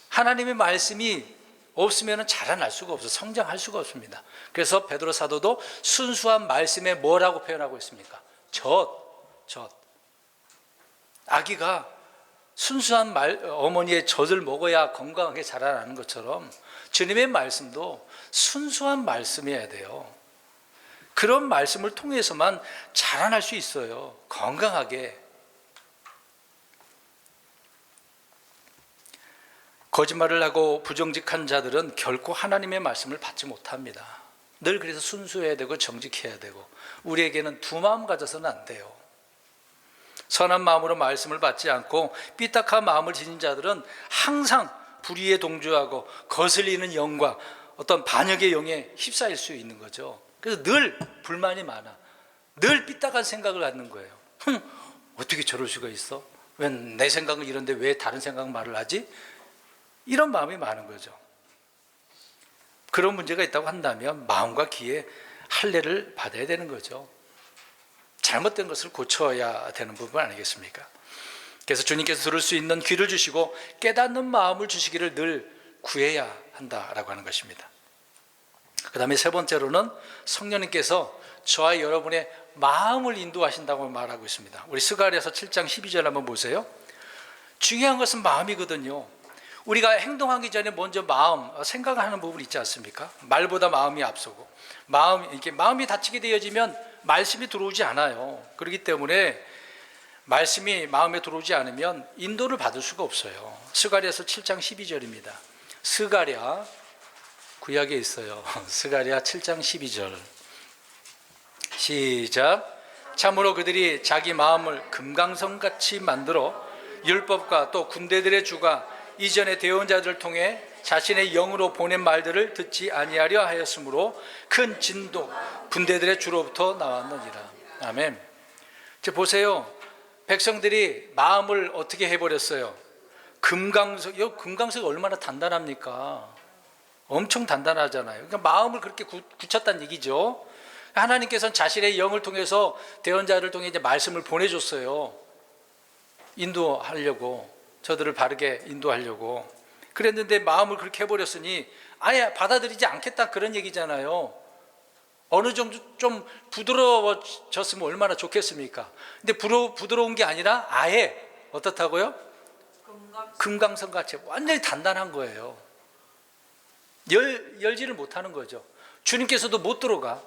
하나님의 말씀이 없으면 자라날 수가 없어요. 성장할 수가 없습니다. 그래서 베드로 사도도 순수한 말씀에 뭐라고 표현하고 있습니까? 젖. 아기가 순수한 어머니의 젖을 먹어야 건강하게 자라나는 것처럼 주님의 말씀도 순수한 말씀이어야 돼요. 그런 말씀을 통해서만 자라날 수 있어요. 건강하게. 거짓말을 하고 부정직한 자들은 결코 하나님의 말씀을 받지 못합니다. 늘 그래서 순수해야 되고 정직해야 되고 우리에게는 두 마음 가져서는 안 돼요. 선한 마음으로 말씀을 받지 않고 삐딱한 마음을 지닌 자들은 항상 불의에 동조하고 거슬리는 영과 어떤 반역의 영에 휩싸일 수 있는 거죠. 그래서 늘 불만이 많아. 늘 삐딱한 생각을 갖는 거예요. 어떻게 저럴 수가 있어? 왜 내 생각은 이런데 왜 다른 생각 말을 하지? 이런 마음이 많은 거죠. 그런 문제가 있다고 한다면 마음과 귀에 할례를 받아야 되는 거죠. 잘못된 것을 고쳐야 되는 부분 아니겠습니까? 그래서 주님께서 들을 수 있는 귀를 주시고 깨닫는 마음을 주시기를 늘 구해야 한다라고 하는 것입니다. 그 다음에 세 번째로는 성령님께서 저와 여러분의 마음을 인도하신다고 말하고 있습니다. 우리 스가랴서 7장 12절 한번 보세요. 중요한 것은 마음이거든요. 우리가 행동하기 전에 먼저 생각하는 부분이 있지 않습니까? 말보다 마음이 앞서고 마음이 닫히게 되어지면 말씀이 들어오지 않아요. 그렇기 때문에 말씀이 마음에 들어오지 않으면 인도를 받을 수가 없어요. 스가랴서 7장 12절입니다. 스가랴 구약에 있어요. 스가랴 7장 12절 시작. 참으로 그들이 자기 마음을 금강석같이 만들어 율법과 또 군대들의 주가 이전에 대언 자들을 통해 자신의 영으로 보낸 말들을 듣지 아니하려 하였으므로 큰 진도 군대들의 주로부터 나왔느니라. 아멘. 이제 보세요. 백성들이 마음을 어떻게 해버렸어요? 금강석이 얼마나 단단합니까? 엄청 단단하잖아요. 그러니까 마음을 그렇게 굳혔다는 얘기죠. 하나님께서는 자신의 영을 통해서 대언자를 통해 이제 말씀을 보내줬어요. 인도하려고, 저들을 바르게 인도하려고. 그랬는데 마음을 그렇게 해버렸으니 아예 받아들이지 않겠다 그런 얘기잖아요. 어느 정도 좀 부드러워졌으면 얼마나 좋겠습니까? 근데 부드러운 게 아니라 아예 어떻다고요? 금강석같이 완전히 단단한 거예요. 열지를 못하는 거죠. 주님께서도 못 들어가.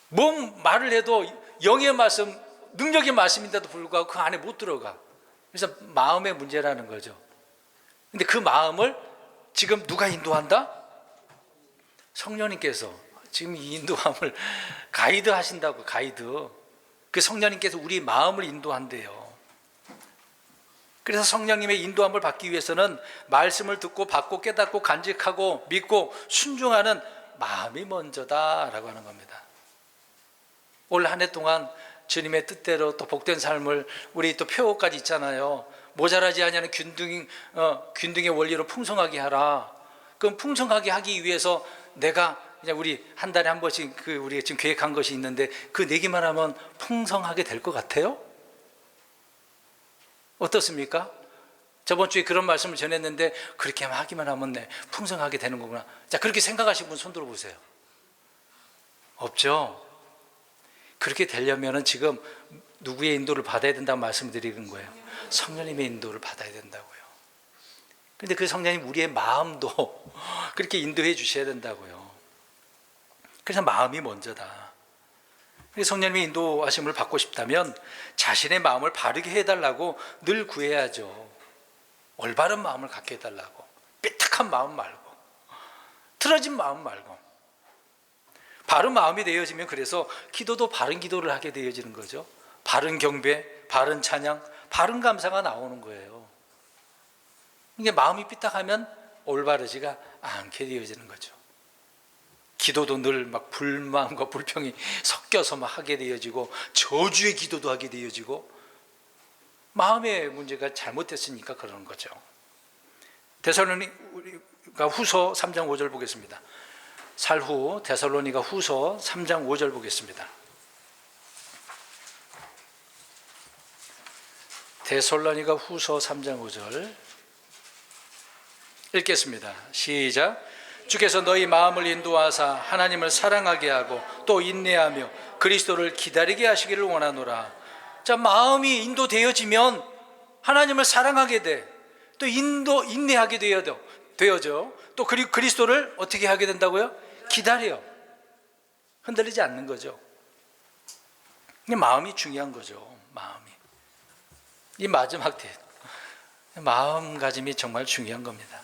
뭔 말을 해도 영의 말씀, 능력의 말씀인데도 불구하고 그 안에 못 들어가. 그래서 마음의 문제라는 거죠. 근데 그 마음을 지금 누가 인도한다? 성령님께서 지금 이 인도함을 가이드 하신다고, 가이드. 그 성령님께서 우리 마음을 인도한대요. 그래서 성령님의 인도함을 받기 위해서는 말씀을 듣고 받고 깨닫고 간직하고 믿고 순종하는 마음이 먼저다라고 하는 겁니다. 올 한 해 동안 주님의 뜻대로 또 복된 삶을, 우리 또 표어까지 있잖아요. 모자라지 아니하는 균등의 원리로 풍성하게 하라. 그럼 풍성하게 하기 위해서 내가 그냥 우리 한 달에 한 번씩 우리가 지금 계획한 것이 있는데 그 내기만 하면 풍성하게 될 것 같아요? 어떻습니까? 저번 주에 그런 말씀을 전했는데 그렇게 하기만 하면 풍성하게 되는 거구나. 자, 그렇게 생각하시는 분 손 들어보세요. 없죠? 그렇게 되려면 지금 누구의 인도를 받아야 된다고 말씀드리는 거예요. 성령님의 인도를 받아야 된다고요. 그런데 그 성령님 우리의 마음도 그렇게 인도해 주셔야 된다고요. 그래서 마음이 먼저다. 성령님의 인도하심을 받고 싶다면 자신의 마음을 바르게 해달라고 늘 구해야죠. 올바른 마음을 갖게 해달라고. 삐딱한 마음 말고, 틀어진 마음 말고. 바른 마음이 되어지면 그래서 기도도 바른 기도를 하게 되어지는 거죠. 바른 경배, 바른 찬양, 바른 감사가 나오는 거예요. 이게 마음이 삐딱하면 올바르지가 않게 되어지는 거죠. 기도도 늘 막 불만과 불평이 섞여서 막 하게 되어지고, 저주의 기도도 하게 되어지고, 마음의 문제가 잘못됐으니까 그러는 거죠. 데살로니가 후서 3장 5절 보겠습니다. 살후 데살로니가 후서 3장 5절 보겠습니다. 데살로니가 후서 3장 5절 읽겠습니다. 시작. 주께서 너희 마음을 인도하사 하나님을 사랑하게 하고 또 인내하며 그리스도를 기다리게 하시기를 원하노라. 자, 마음이 인도되어지면 하나님을 사랑하게 돼. 또 인내하게 되어져. 또 그리스도를 어떻게 하게 된다고요? 기다려. 흔들리지 않는 거죠. 마음이 중요한 거죠. 마음이. 이 마지막 때 마음가짐이 정말 중요한 겁니다.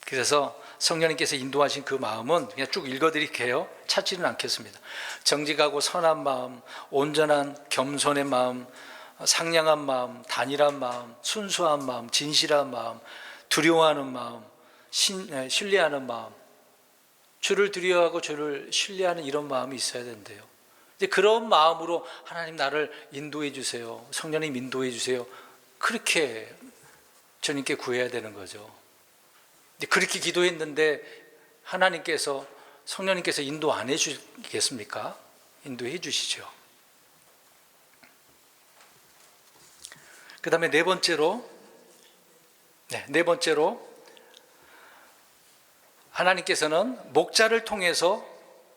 그래서 성령님께서 인도하신 그 마음은 그냥 쭉 읽어드릴게요. 찾지는 않겠습니다. 정직하고 선한 마음, 온전한 겸손의 마음, 상냥한 마음, 단일한 마음, 순수한 마음, 진실한 마음, 두려워하는 마음, 신뢰하는 마음, 주를 두려워하고 주를 신뢰하는 이런 마음이 있어야 된대요. 이제 그런 마음으로 하나님 나를 인도해 주세요. 성령님 인도해 주세요. 그렇게 주님께 구해야 되는 거죠. 그렇게 기도했는데 하나님께서, 성령님께서 인도 안 해주겠습니까? 인도해 주시죠. 그 다음에 네 번째로 하나님께서는 목자를 통해서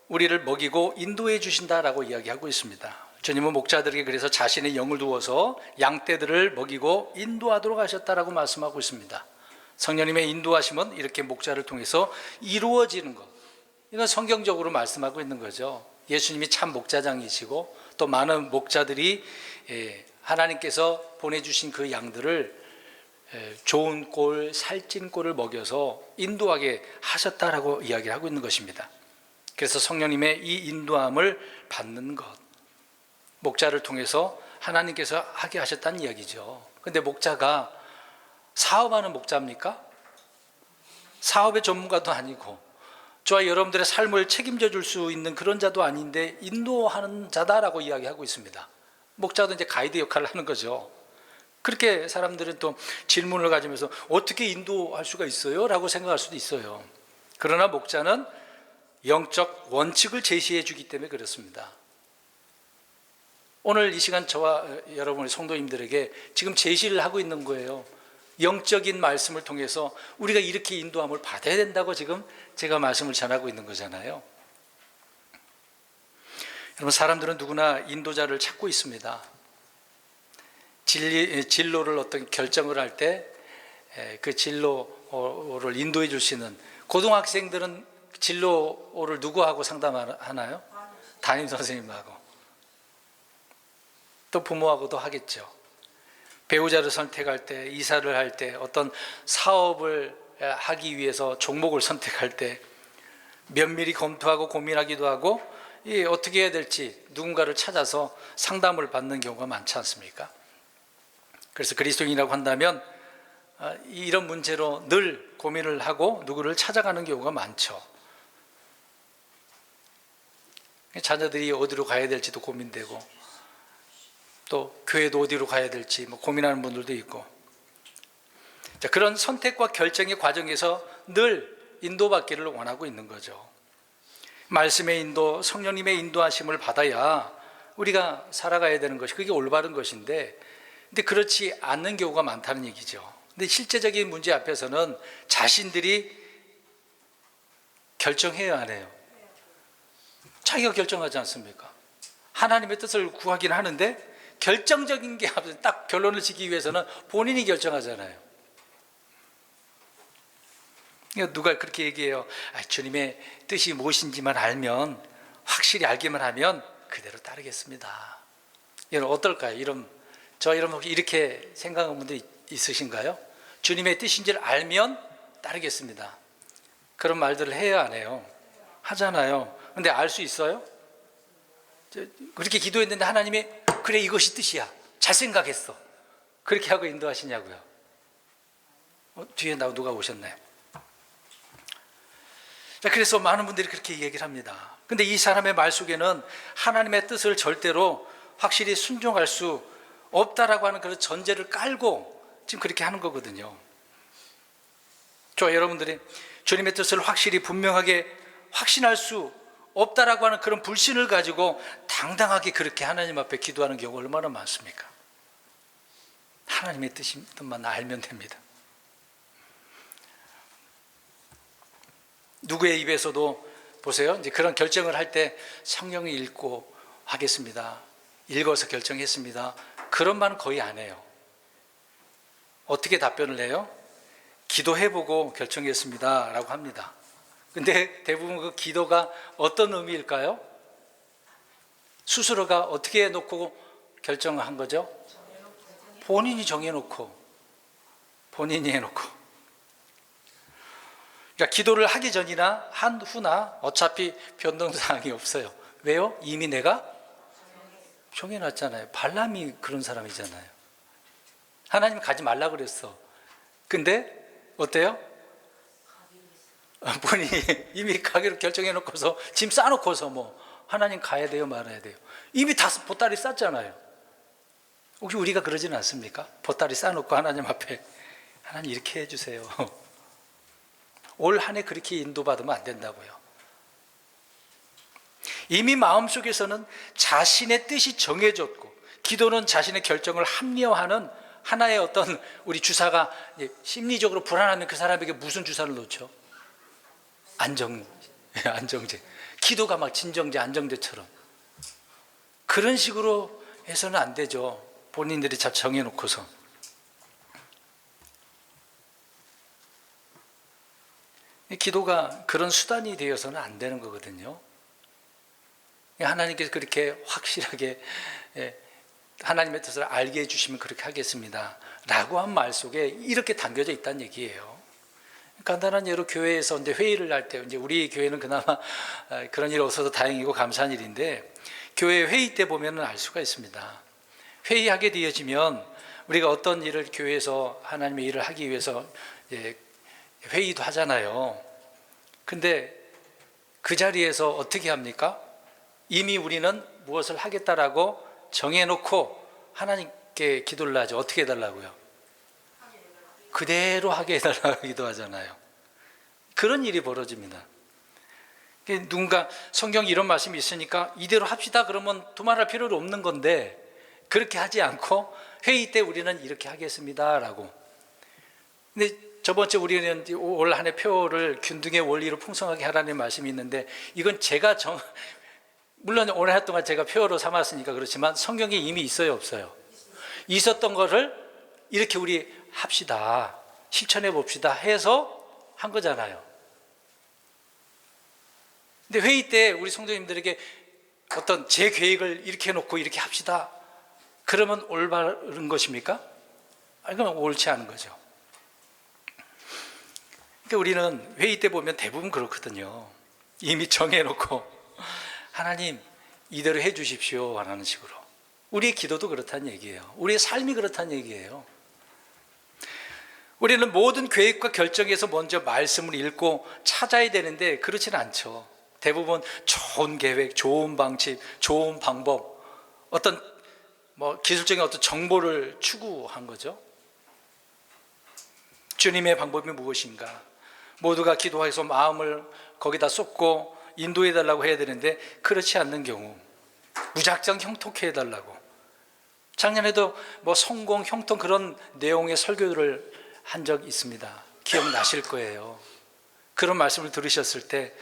우리를 먹이고 인도해 주신다라고 이야기하고 있습니다. 주님은 목자들에게 그래서 자신의 영을 두어서 양떼들을 먹이고 인도하도록 하셨다라고 말씀하고 있습니다. 성령님의 인도하심은 이렇게 목자를 통해서 이루어지는 것, 이건 성경적으로 말씀하고 있는 거죠. 예수님이 참 목자장이시고 또 많은 목자들이 하나님께서 보내주신 그 양들을 좋은 꼴, 살찐 꼴을 먹여서 인도하게 하셨다라고 이야기를 하고 있는 것입니다. 그래서 성령님의 이 인도함을 받는 것, 목자를 통해서 하나님께서 하게 하셨다는 이야기죠. 그런데 목자가 사업하는 목자입니까? 사업의 전문가도 아니고 저와 여러분들의 삶을 책임져 줄 수 있는 그런 자도 아닌데 인도하는 자다라고 이야기하고 있습니다. 목자도 이제 가이드 역할을 하는 거죠. 그렇게 사람들은 또 질문을 가지면서 어떻게 인도할 수가 있어요? 라고 생각할 수도 있어요. 그러나 목자는 영적 원칙을 제시해 주기 때문에 그렇습니다. 오늘 이 시간 저와 여러분의 성도님들에게 지금 제시를 하고 있는 거예요. 영적인 말씀을 통해서 우리가 이렇게 인도함을 받아야 된다고 지금 제가 말씀을 전하고 있는 거잖아요. 여러분, 사람들은 누구나 인도자를 찾고 있습니다. 진로를 어떤 결정을 할 때 그 진로를 인도해 주시는, 고등학생들은 진로를 누구하고 상담하나요? 담임 선생님하고. 또 부모하고도 하겠죠. 배우자를 선택할 때, 이사를 할 때, 어떤 사업을 하기 위해서 종목을 선택할 때 면밀히 검토하고 고민하기도 하고 어떻게 해야 될지 누군가를 찾아서 상담을 받는 경우가 많지 않습니까? 그래서 그리스도인이라고 한다면 이런 문제로 늘 고민을 하고 누구를 찾아가는 경우가 많죠. 자녀들이 어디로 가야 될지도 고민되고 또 교회도 어디로 가야 될지 고민하는 분들도 있고, 자, 그런 선택과 결정의 과정에서 늘 인도받기를 원하고 있는 거죠. 말씀의 인도, 성령님의 인도하심을 받아야 우리가 살아가야 되는 것이, 그게 올바른 것인데, 근데 그렇지 않는 경우가 많다는 얘기죠. 근데 실제적인 문제 앞에서는 자신들이 결정해야 하네요. 자기가 결정하지 않습니까? 하나님의 뜻을 구하긴 하는데 결정적인 게 딱 결론을 짓기 위해서는 본인이 결정하잖아요. 누가 그렇게 얘기해요. 주님의 뜻이 무엇인지만 알면, 확실히 알기만 하면 그대로 따르겠습니다. 여러분 어떨까요? 여러분 혹시 이렇게 생각하는 분들 있으신가요? 주님의 뜻인지를 알면 따르겠습니다. 그런 말들을 해야 안 해요? 하잖아요. 근데 알 수 있어요? 그렇게 기도했는데 하나님이 그래 이것이 뜻이야, 잘 생각했어, 그렇게 하고 인도하시냐고요? 뒤에 누가 오셨나요? 자, 그래서 많은 분들이 그렇게 얘기를 합니다. 근데 이 사람의 말 속에는 하나님의 뜻을 절대로 확실히 순종할 수 없다라고 하는 그런 전제를 깔고 지금 그렇게 하는 거거든요. 여러분들이 주님의 뜻을 확실히 분명하게 확신할 수 없다라고 하는 그런 불신을 가지고 당당하게 그렇게 하나님 앞에 기도하는 경우가 얼마나 많습니까? 하나님의 뜻만 알면 됩니다. 누구의 입에서도 보세요, 이제 그런 결정을 할 때 성경을 읽고 하겠습니다, 읽어서 결정했습니다, 그런 말은 거의 안 해요. 어떻게 답변을 해요? 기도해보고 결정했습니다 라고 합니다. 근데 대부분 그 기도가 어떤 의미일까요? 스스로가 어떻게 해놓고 결정한 거죠? 본인이 정해놓고, 본인이 해놓고. 그러니까 기도를 하기 전이나 한 후나 어차피 변동사항이 없어요. 왜요? 이미 내가 정해놨잖아요. 발람이 그런 사람이잖아요. 하나님 가지 말라 그랬어. 근데 어때요? 본인이 이미 가기로 결정해놓고서 짐 싸놓고서 하나님 가야 돼요, 말아야 돼요? 이미 다 보따리 쌌잖아요. 혹시 우리가 그러지는 않습니까? 보따리 싸놓고 하나님 앞에 하나님 이렇게 해주세요. 올 한 해 그렇게 인도받으면 안 된다고요. 이미 마음속에서는 자신의 뜻이 정해졌고, 기도는 자신의 결정을 합리화하는 하나의 어떤, 우리 주사가 심리적으로 불안하면 그 사람에게 무슨 주사를 놓죠? 안정제. 기도가 막 진정제, 안정제처럼. 그런 식으로 해서는 안 되죠. 본인들이 잘 정해놓고서. 기도가 그런 수단이 되어서는 안 되는 거거든요. 하나님께서 그렇게 확실하게 하나님의 뜻을 알게 해주시면 그렇게 하겠습니다 라고 한 말 속에 이렇게 담겨져 있다는 얘기예요. 간단한 예로 교회에서 이제 회의를 할 때, 이제 우리 교회는 그나마 그런 일이 없어서 다행이고 감사한 일인데, 교회 회의 때 보면은 알 수가 있습니다. 회의하게 되어지면 우리가 어떤 일을 교회에서 하나님의 일을 하기 위해서 회의도 하잖아요. 근데 그 자리에서 어떻게 합니까? 이미 우리는 무엇을 하겠다라고 정해놓고 하나님께 기도를 하죠. 어떻게 해달라고요? 그대로 하게 해달라고 기도하잖아요. 그런 일이 벌어집니다. 누군가 성경에 이런 말씀이 있으니까 이대로 합시다 그러면 두말할 필요는 없는 건데, 그렇게 하지 않고 회의 때 우리는 이렇게 하겠습니다 라고. 근데 저번주에 우리는 올 한 해 표를 균등의 원리로 풍성하게 하라는 말씀이 있는데, 이건 제가 물론 올 한 해 동안 제가 표로 삼았으니까 그렇지만 성경에 이미 있어요, 없어요? 있었던 거를 이렇게 우리 합시다, 실천해 봅시다 해서 한 거잖아요. 근데 회의 때 우리 성도님들에게 어떤 제 계획을 이렇게 해놓고 이렇게 합시다 그러면 올바른 것입니까? 아니, 그건 옳지 않은 거죠. 그러니까 우리는 회의 때 보면 대부분 그렇거든요. 이미 정해놓고 하나님 이대로 해 주십시오 하는 식으로. 우리의 기도도 그렇다는 얘기예요. 우리의 삶이 그렇다는 얘기예요. 우리는 모든 계획과 결정에서 먼저 말씀을 읽고 찾아야 되는데 그렇지는 않죠. 대부분 좋은 계획, 좋은 방식, 좋은 방법, 어떤 기술적인 어떤 정보를 추구한 거죠. 주님의 방법이 무엇인가? 모두가 기도해서 마음을 거기다 쏟고 인도해 달라고 해야 되는데 그렇지 않는 경우 무작정 형통케 해달라고. 작년에도 성공, 형통 그런 내용의 설교를 한 적 있습니다. 기억나실 거예요. 그런 말씀을 들으셨을 때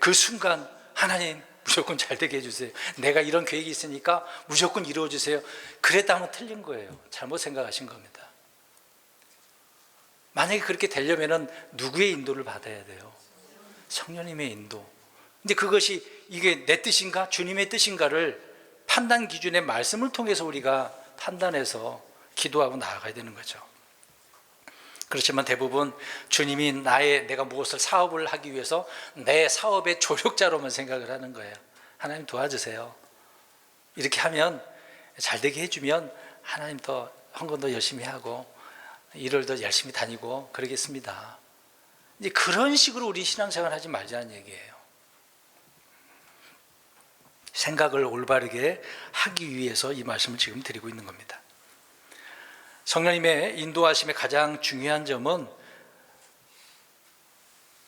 그 순간 하나님 무조건 잘 되게 해주세요. 내가 이런 계획이 있으니까 무조건 이루어주세요. 그랬다면 틀린 거예요. 잘못 생각하신 겁니다. 만약에 그렇게 되려면 누구의 인도를 받아야 돼요? 성령님의 인도. 근데 그것이 이게 내 뜻인가 주님의 뜻인가를 판단 기준의 말씀을 통해서 우리가 판단해서 기도하고 나아가야 되는 거죠. 그렇지만 대부분 주님이 내가 무엇을 사업을 하기 위해서 내 사업의 조력자로만 생각을 하는 거예요. 하나님 도와주세요. 이렇게 하면 잘 되게 해주면 하나님 더 헌금도 열심히 하고 일을 더 열심히 다니고 그러겠습니다. 이제 그런 식으로 우리 신앙생활 하지 말자는 얘기예요. 생각을 올바르게 하기 위해서 이 말씀을 지금 드리고 있는 겁니다. 성령님의 인도하심의 가장 중요한 점은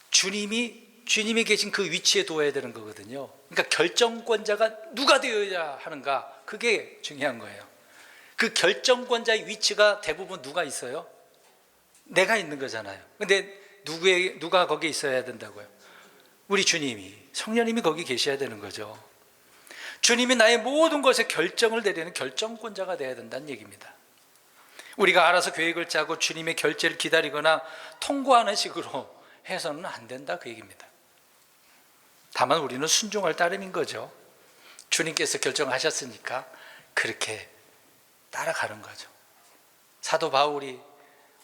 주님이 계신 그 위치에 두어야 되는 거거든요. 그러니까 결정권자가 누가 되어야 하는가, 그게 중요한 거예요. 그 결정권자의 위치가 대부분 누가 있어요? 내가 있는 거잖아요. 근데 누가 거기에 있어야 된다고요? 우리 주님이, 성령님이 거기 계셔야 되는 거죠. 주님이 나의 모든 것에 결정을 내리는 결정권자가 되어야 된다는 얘기입니다. 우리가 알아서 계획을 짜고 주님의 결재를 기다리거나 통고하는 식으로 해서는 안 된다, 그 얘기입니다. 다만 우리는 순종할 따름인 거죠. 주님께서 결정하셨으니까 그렇게 따라가는 거죠. 사도 바울이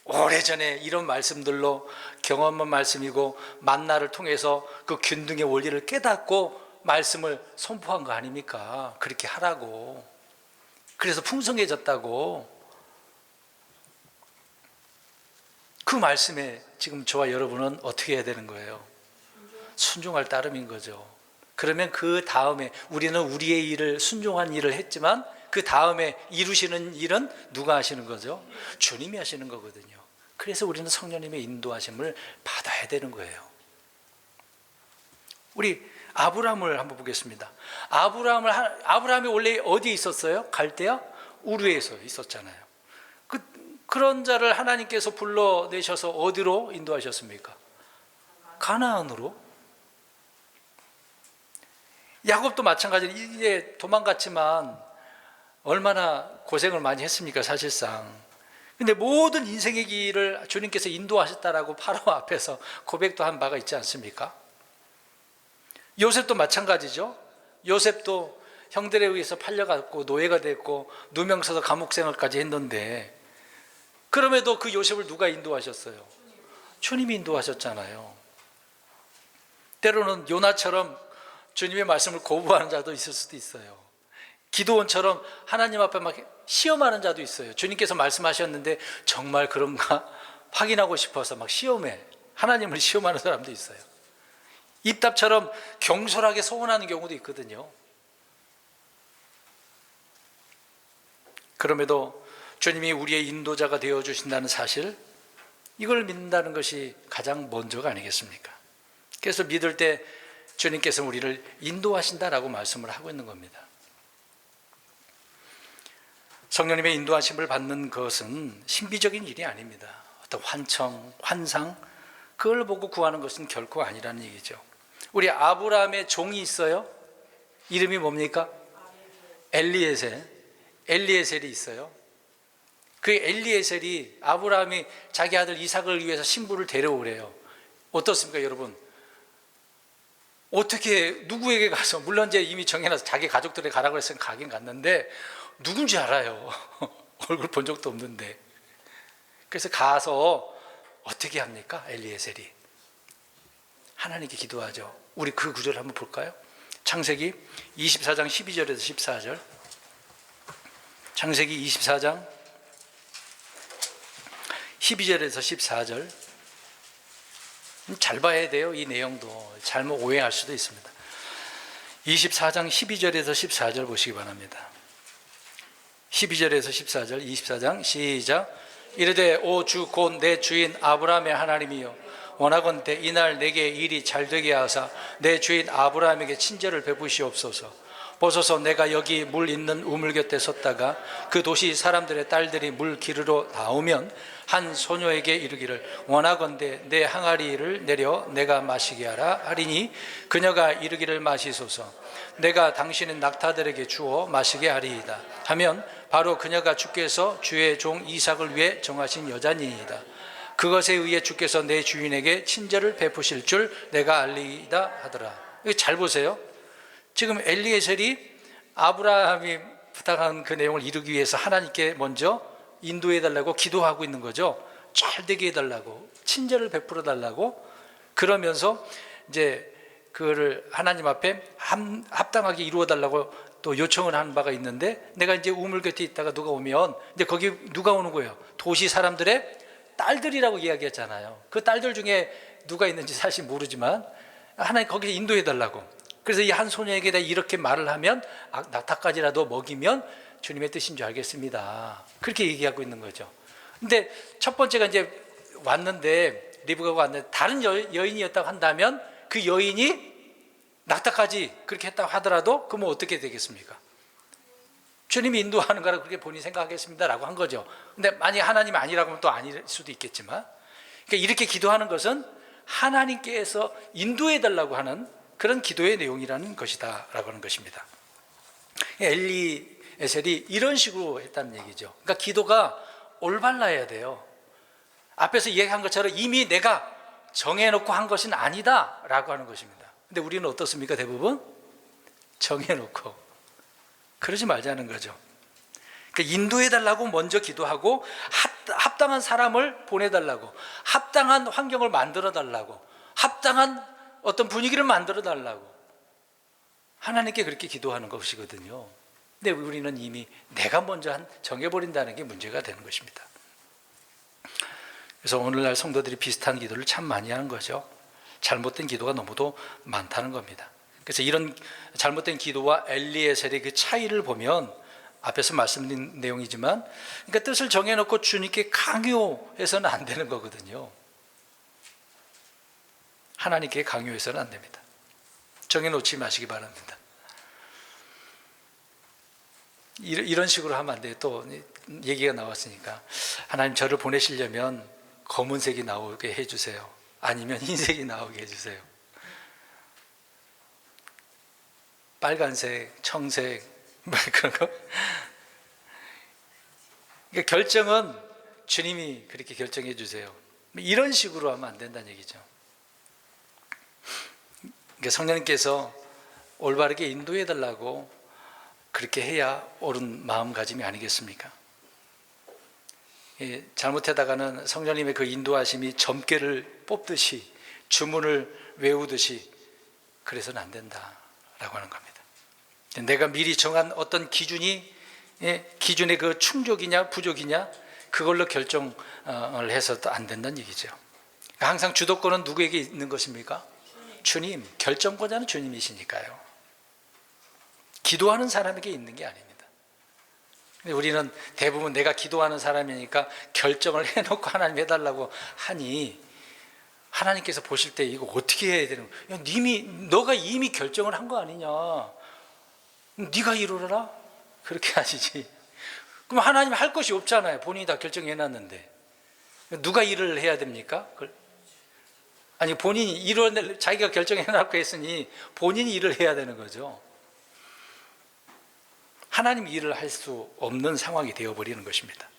오래전에 이런 말씀들로 경험한 말씀이고 만나를 통해서 그 균등의 원리를 깨닫고 말씀을 선포한 거 아닙니까? 그렇게 하라고. 그래서 풍성해졌다고. 그 말씀에 지금 저와 여러분은 어떻게 해야 되는 거예요? 순종할 따름인 거죠. 그러면 그 다음에 우리는 우리의 일을, 순종한 일을 했지만 그 다음에 이루시는 일은 누가 하시는 거죠? 주님이 하시는 거거든요. 그래서 우리는 성령님의 인도하심을 받아야 되는 거예요. 우리 아브라함을 한번 보겠습니다. 아브라함이 원래 어디에 있었어요? 갈대아 우르에서 있었잖아요. 그런 자를 하나님께서 불러내셔서 어디로 인도하셨습니까? 가나안으로. 야곱도 마찬가지로 이제 도망갔지만 얼마나 고생을 많이 했습니까, 사실상. 근데 모든 인생의 길을 주님께서 인도하셨다라고 파라오 앞에서 고백도 한 바가 있지 않습니까? 요셉도 마찬가지죠. 요셉도 형들에 의해서 팔려갔고 노예가 됐고 누명 써서 감옥 생활까지 했는데, 그럼에도 그 요셉을 누가 인도하셨어요? 주님이 인도하셨잖아요. 때로는 요나처럼 주님의 말씀을 거부하는 자도 있을 수도 있어요. 기도원처럼 하나님 앞에 막 시험하는 자도 있어요. 주님께서 말씀하셨는데 정말 그런가 확인하고 싶어서 막 하나님을 시험하는 사람도 있어요. 입답처럼 경솔하게 소원하는 경우도 있거든요. 그럼에도 주님이 우리의 인도자가 되어주신다는 사실, 이걸 믿는다는 것이 가장 먼저가 아니겠습니까? 그래서 믿을 때 주님께서 우리를 인도하신다라고 말씀을 하고 있는 겁니다. 성령님의 인도하심을 받는 것은 신비적인 일이 아닙니다. 어떤 환상, 그걸 보고 구하는 것은 결코 아니라는 얘기죠. 우리 아브라함의 종이 있어요. 이름이 뭡니까? 엘리에셀이 있어요. 그 엘리에셀이 아브라함이 자기 아들 이삭을 위해서 신부를 데려오래요. 어떻습니까, 여러분? 어떻게 누구에게 가서, 물론 이제 이미 정해놔서 자기 가족들에 가라고 했으면 가긴 갔는데 누군지 알아요. 얼굴 본 적도 없는데. 그래서 가서 어떻게 합니까? 엘리에셀이 하나님께 기도하죠. 우리 그 구절을 한번 볼까요? 창세기 24장 12절에서 14절. 창세기 24장 12절에서 14절. 잘 봐야 돼요. 이 내용도 잘못 오해할 수도 있습니다. 24장 12절에서 14절 보시기 바랍니다. 12절에서 14절, 24장 시작. 이르되 오 주 곧 내 주인 아브라함의 하나님이여, 원하건대 이날 내게 일이 잘되게 하사 내 주인 아브라함에게 친절을 베푸시옵소서. 보소서, 내가 여기 물 있는 우물 곁에 섰다가 그 도시 사람들의 딸들이 물 기르러 나오면 한 소녀에게 이르기를 원하건대 내 항아리를 내려 내가 마시게 하라 하리니 그녀가 이르기를 마시소서. 내가 당신의 낙타들에게 주어 마시게 하리이다 하면 바로 그녀가 주께서 주의 종 이삭을 위해 정하신 여자니이다. 그것에 의해 주께서 내 주인에게 친절을 베푸실 줄 내가 알리이다 하더라. 이거 잘 보세요. 지금 엘리에셀이 아브라함이 부탁한 그 내용을 이루기 위해서 하나님께 먼저 인도해 달라고 기도하고 있는 거죠. 잘 되게 해달라고, 친절을 베풀어 달라고. 그러면서 이제 그거를 하나님 앞에 합당하게 이루어 달라고 또 요청을 하는 바가 있는데, 내가 이제 우물 곁에 있다가 누가 오면 이제 거기 누가 오는 거예요? 도시 사람들의 딸들이라고 이야기했잖아요. 그 딸들 중에 누가 있는지 사실 모르지만 하나님 거기에 인도해 달라고. 그래서 이 한 소녀에게 이렇게 말을 하면 낙타까지라도 먹이면 주님의 뜻인 줄 알겠습니다. 그렇게 얘기하고 있는 거죠. 근데 첫 번째가 이제 왔는데, 리브가가 왔는데 다른 여인이었다고 한다면 그 여인이 낙타까지 그렇게 했다고 하더라도 그러면 어떻게 되겠습니까? 주님이 인도하는 거라 그렇게 본인이 생각하겠습니다 라고 한 거죠. 근데 만약에 하나님이 아니라고 하면 또 아닐 수도 있겠지만, 그러니까 이렇게 기도하는 것은 하나님께서 인도해 달라고 하는 그런 기도의 내용이라는 것이다 라고 하는 것입니다. 엘리에셀이 이런 식으로 했다는 얘기죠. 그러니까 기도가 올바라야 돼요. 앞에서 얘기한 것처럼 이미 내가 정해놓고 한 것은 아니다 라고 하는 것입니다. 근데 우리는 어떻습니까? 대부분 정해놓고 그러지 말자는 거죠. 그러니까 인도해 달라고 먼저 기도하고, 합당한 사람을 보내달라고, 합당한 환경을 만들어 달라고, 합당한 어떤 분위기를 만들어 달라고 하나님께 그렇게 기도하는 것이거든요. 근데 우리는 이미 내가 먼저 정해버린다는 게 문제가 되는 것입니다. 그래서 오늘날 성도들이 비슷한 기도를 참 많이 하는 거죠. 잘못된 기도가 너무도 많다는 겁니다. 그래서 이런 잘못된 기도와 엘리에셀의 그 차이를 보면, 앞에서 말씀드린 내용이지만, 그러니까 뜻을 정해놓고 주님께 강요해서는 안 되는 거거든요. 하나님께 강요해서는 안 됩니다. 정해놓지 마시기 바랍니다. 이런 식으로 하면 안 돼요. 또 얘기가 나왔으니까, 하나님 저를 보내시려면 검은색이 나오게 해주세요. 아니면 흰색이 나오게 해주세요. 빨간색, 청색, 뭐 그런 거. 그러니까 결정은 주님이 그렇게 결정해 주세요. 이런 식으로 하면 안 된다는 얘기죠. 그러니까 성령님께서 올바르게 인도해 달라고 그렇게 해야 옳은 마음가짐이 아니겠습니까? 잘못하다가는 성령님의 그 인도하심이 점괘를 뽑듯이, 주문을 외우듯이 그래서는 안 된다라고 하는 겁니다. 내가 미리 정한 어떤 기준의 그 충족이냐 부족이냐, 그걸로 결정을 해서도 안 된다는 얘기죠. 항상 주도권은 누구에게 있는 것입니까? 주님, 결정권자는 주님이시니까요. 기도하는 사람에게 있는 게 아닙니다. 근데 우리는 대부분 내가 기도하는 사람이니까 결정을 해놓고 하나님 해달라고 하니, 하나님께서 보실 때 이거 어떻게 해야 되는 거야? 너가 이미 결정을 한 거 아니냐, 네가 이루어라, 그렇게 하시지. 그럼 하나님 할 것이 없잖아요. 본인이 다 결정해놨는데 누가 일을 해야 됩니까? 아니, 본인이 자기가 결정해놨고 했으니 본인이 일을 해야 되는 거죠. 하나님 일을 할 수 없는 상황이 되어버리는 것입니다.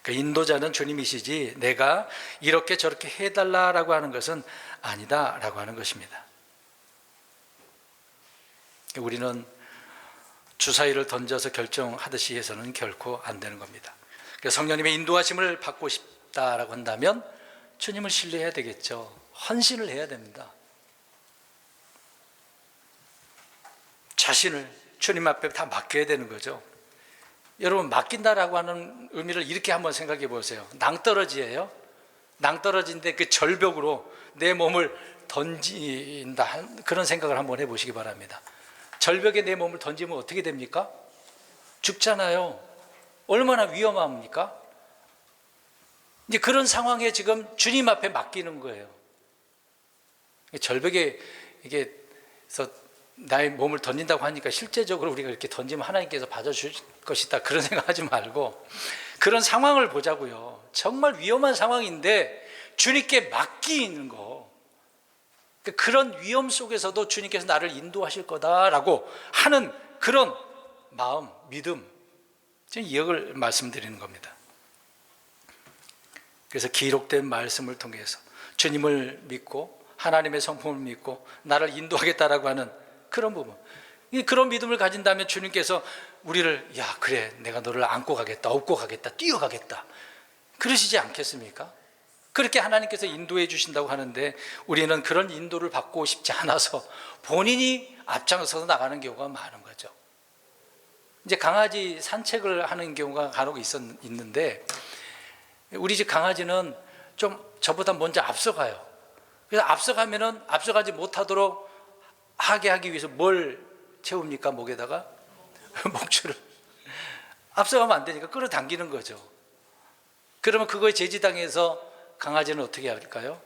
그러니까 인도자는 주님이시지 내가 이렇게 저렇게 해달라고 하는 것은 아니다라고 하는 것입니다. 우리는 주사위를 던져서 결정하듯이 해서는 결코 안 되는 겁니다. 그래서 성령님의 인도하심을 받고 싶다라고 한다면 주님을 신뢰해야 되겠죠. 헌신을 해야 됩니다. 자신을 주님 앞에 다 맡겨야 되는 거죠. 여러분, 맡긴다라고 하는 의미를 이렇게 한번 생각해 보세요. 낭떠러지예요. 낭떠러지인데 그 절벽으로 내 몸을 던진다, 그런 생각을 한번 해보시기 바랍니다. 절벽에 내 몸을 던지면 어떻게 됩니까? 죽잖아요. 얼마나 위험합니까? 이제 그런 상황에 지금 주님 앞에 맡기는 거예요. 절벽에 이게서 나의 몸을 던진다고 하니까 실제적으로 우리가 이렇게 던지면 하나님께서 봐주실 것이다, 그런 생각하지 말고 그런 상황을 보자고요. 정말 위험한 상황인데 주님께 맡기는 거, 그런 위험 속에서도 주님께서 나를 인도하실 거다라고 하는 그런 마음, 믿음, 지금 이역을 말씀드리는 겁니다. 그래서 기록된 말씀을 통해서 주님을 믿고 하나님의 성품을 믿고 나를 인도하겠다라고 하는 그런 부분, 그런 믿음을 가진다면 주님께서 우리를, 야 그래, 내가 너를 안고 가겠다, 업고 가겠다, 뛰어가겠다, 그러시지 않겠습니까? 그렇게 하나님께서 인도해 주신다고 하는데 우리는 그런 인도를 받고 싶지 않아서 본인이 앞장서서 나가는 경우가 많은 거죠. 이제 강아지 산책을 하는 경우가 간혹 있는데 우리 집 강아지는 좀 저보다 먼저 앞서가요. 그래서 앞서가지 못하도록 하기 위해서 뭘 채웁니까? 목에다가 목줄을. 앞서가면 안 되니까 끌어당기는 거죠. 그러면 그거에 제지당해서 강아지는 어떻게 할까요?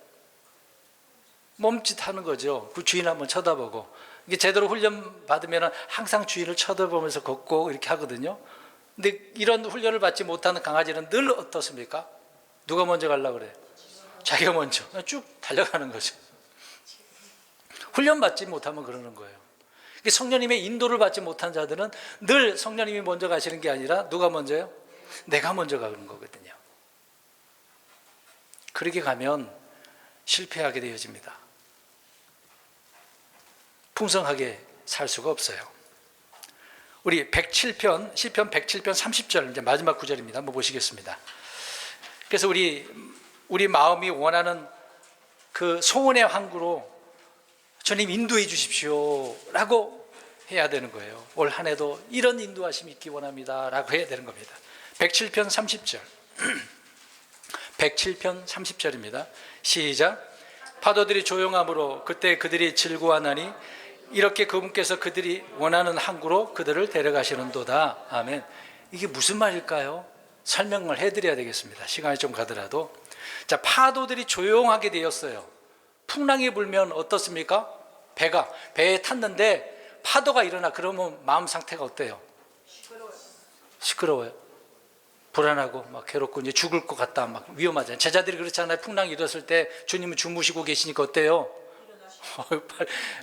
멈칫하는 거죠. 그 주인 한번 쳐다보고. 이게 제대로 훈련 받으면 항상 주인을 쳐다보면서 걷고 이렇게 하거든요. 근데 이런 훈련을 받지 못하는 강아지는 늘 어떻습니까? 누가 먼저 가려고 그래? 자기가 먼저 쭉 달려가는 거죠. 훈련 받지 못하면 그러는 거예요. 성령님의 인도를 받지 못한 자들은 늘 성령님이 먼저 가시는 게 아니라 누가 먼저요? 내가 먼저 가는 거거든요. 그렇게 가면 실패하게 되어집니다. 풍성하게 살 수가 없어요. 우리 107편, 시편 107편 30절, 이제 마지막 구절입니다. 한번 보시겠습니다. 그래서 우리 마음이 원하는 그 소원의 항구로 주님 인도해 주십시오 라고 해야 되는 거예요. 올 한 해도 이런 인도하심이 있기 원합니다 라고 해야 되는 겁니다. 107편 30절 107편 30절입니다. 시작. 파도들이 조용함으로 그때 그들이 즐거워하나니 이렇게 그분께서 그들이 원하는 항구로 그들을 데려가시는도다. 아멘. 이게 무슨 말일까요? 설명을 해드려야 되겠습니다. 시간이 좀 가더라도. 자, 파도들이 조용하게 되었어요. 풍랑이 불면 어떻습니까? 배에 탔는데 파도가 일어나. 그러면 마음 상태가 어때요? 시끄러워요. 불안하고 막 괴롭고 이제 죽을 것 같다, 막 위험하잖아요. 제자들이 그렇잖아요. 풍랑이 일었을 때 주님은 주무시고 계시니까 어때요?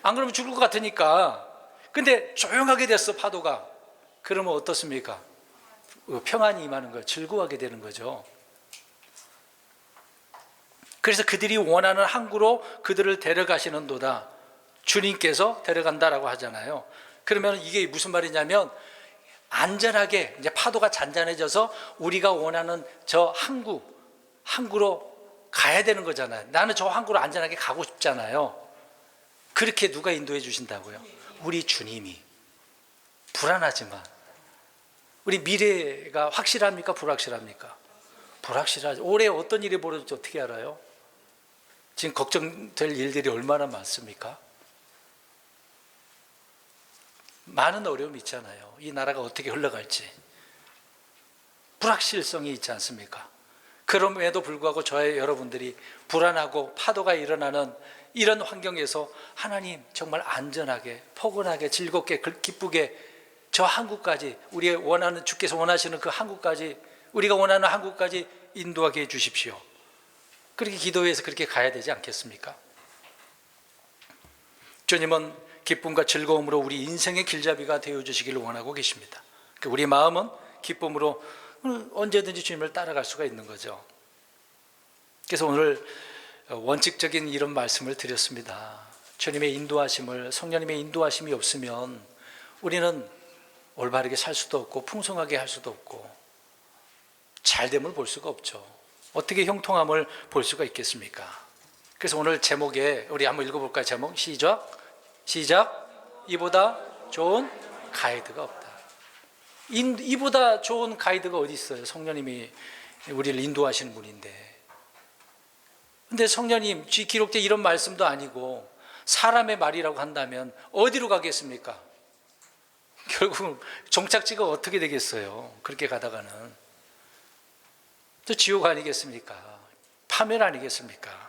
안 그러면 죽을 것 같으니까. 근데 조용하게 됐어, 파도가. 그러면 어떻습니까? 평안이 임하는 거예요. 즐거워하게 되는 거죠. 그래서 그들이 원하는 항구로 그들을 데려가시는도다. 주님께서 데려간다라고 하잖아요. 그러면 이게 무슨 말이냐면 안전하게, 이제 파도가 잔잔해져서 우리가 원하는 저 항구로 가야 되는 거잖아요. 나는 저 항구로 안전하게 가고 싶잖아요. 그렇게 누가 인도해 주신다고요? 우리 주님이. 불안하지만 우리 미래가 확실합니까? 불확실합니까? 불확실하죠. 올해 어떤 일이 벌어질지 어떻게 알아요? 지금 걱정될 일들이 얼마나 많습니까? 많은 어려움이 있잖아요. 이 나라가 어떻게 흘러갈지 불확실성이 있지 않습니까? 그럼에도 불구하고 저의 여러분들이 불안하고 파도가 일어나는 이런 환경에서 하나님 정말 안전하게, 포근하게, 즐겁게, 기쁘게 저 한국까지, 우리의 원하는, 주께서 원하시는 그 한국까지, 우리가 원하는 한국까지 인도하게 해 주십시오. 그렇게 기도해서 그렇게 가야 되지 않겠습니까? 주님은 기쁨과 즐거움으로 우리 인생의 길잡이가 되어주시기를 원하고 계십니다. 우리 마음은 기쁨으로 언제든지 주님을 따라갈 수가 있는 거죠. 그래서 오늘 원칙적인 이런 말씀을 드렸습니다. 주님의 인도하심을, 성령님의 인도하심이 없으면 우리는 올바르게 살 수도 없고 풍성하게 할 수도 없고 잘됨을 볼 수가 없죠. 어떻게 형통함을 볼 수가 있겠습니까? 그래서 오늘 제목에 우리 한번 읽어볼까요? 제목 시작. 이보다 좋은 가이드가 없다. 이보다 좋은 가이드가 어디 있어요? 성령님이 우리를 인도하시는 분인데. 근데 성령님 기록된 이런 말씀도 아니고 사람의 말이라고 한다면 어디로 가겠습니까? 결국 종착지가 어떻게 되겠어요? 그렇게 가다가는 또 지옥 아니겠습니까? 파멸 아니겠습니까?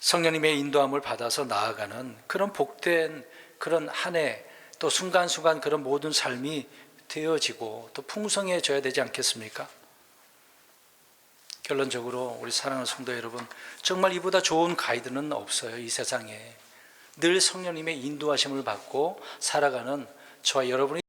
성령님의 인도함을 받아서 나아가는 그런 복된 그런 한 해, 또 순간순간 그런 모든 삶이 되어지고 또 풍성해져야 되지 않겠습니까? 결론적으로 우리 사랑하는 성도 여러분, 정말 이보다 좋은 가이드는 없어요. 이 세상에 늘 성령님의 인도하심을 받고 살아가는 저와 여러분이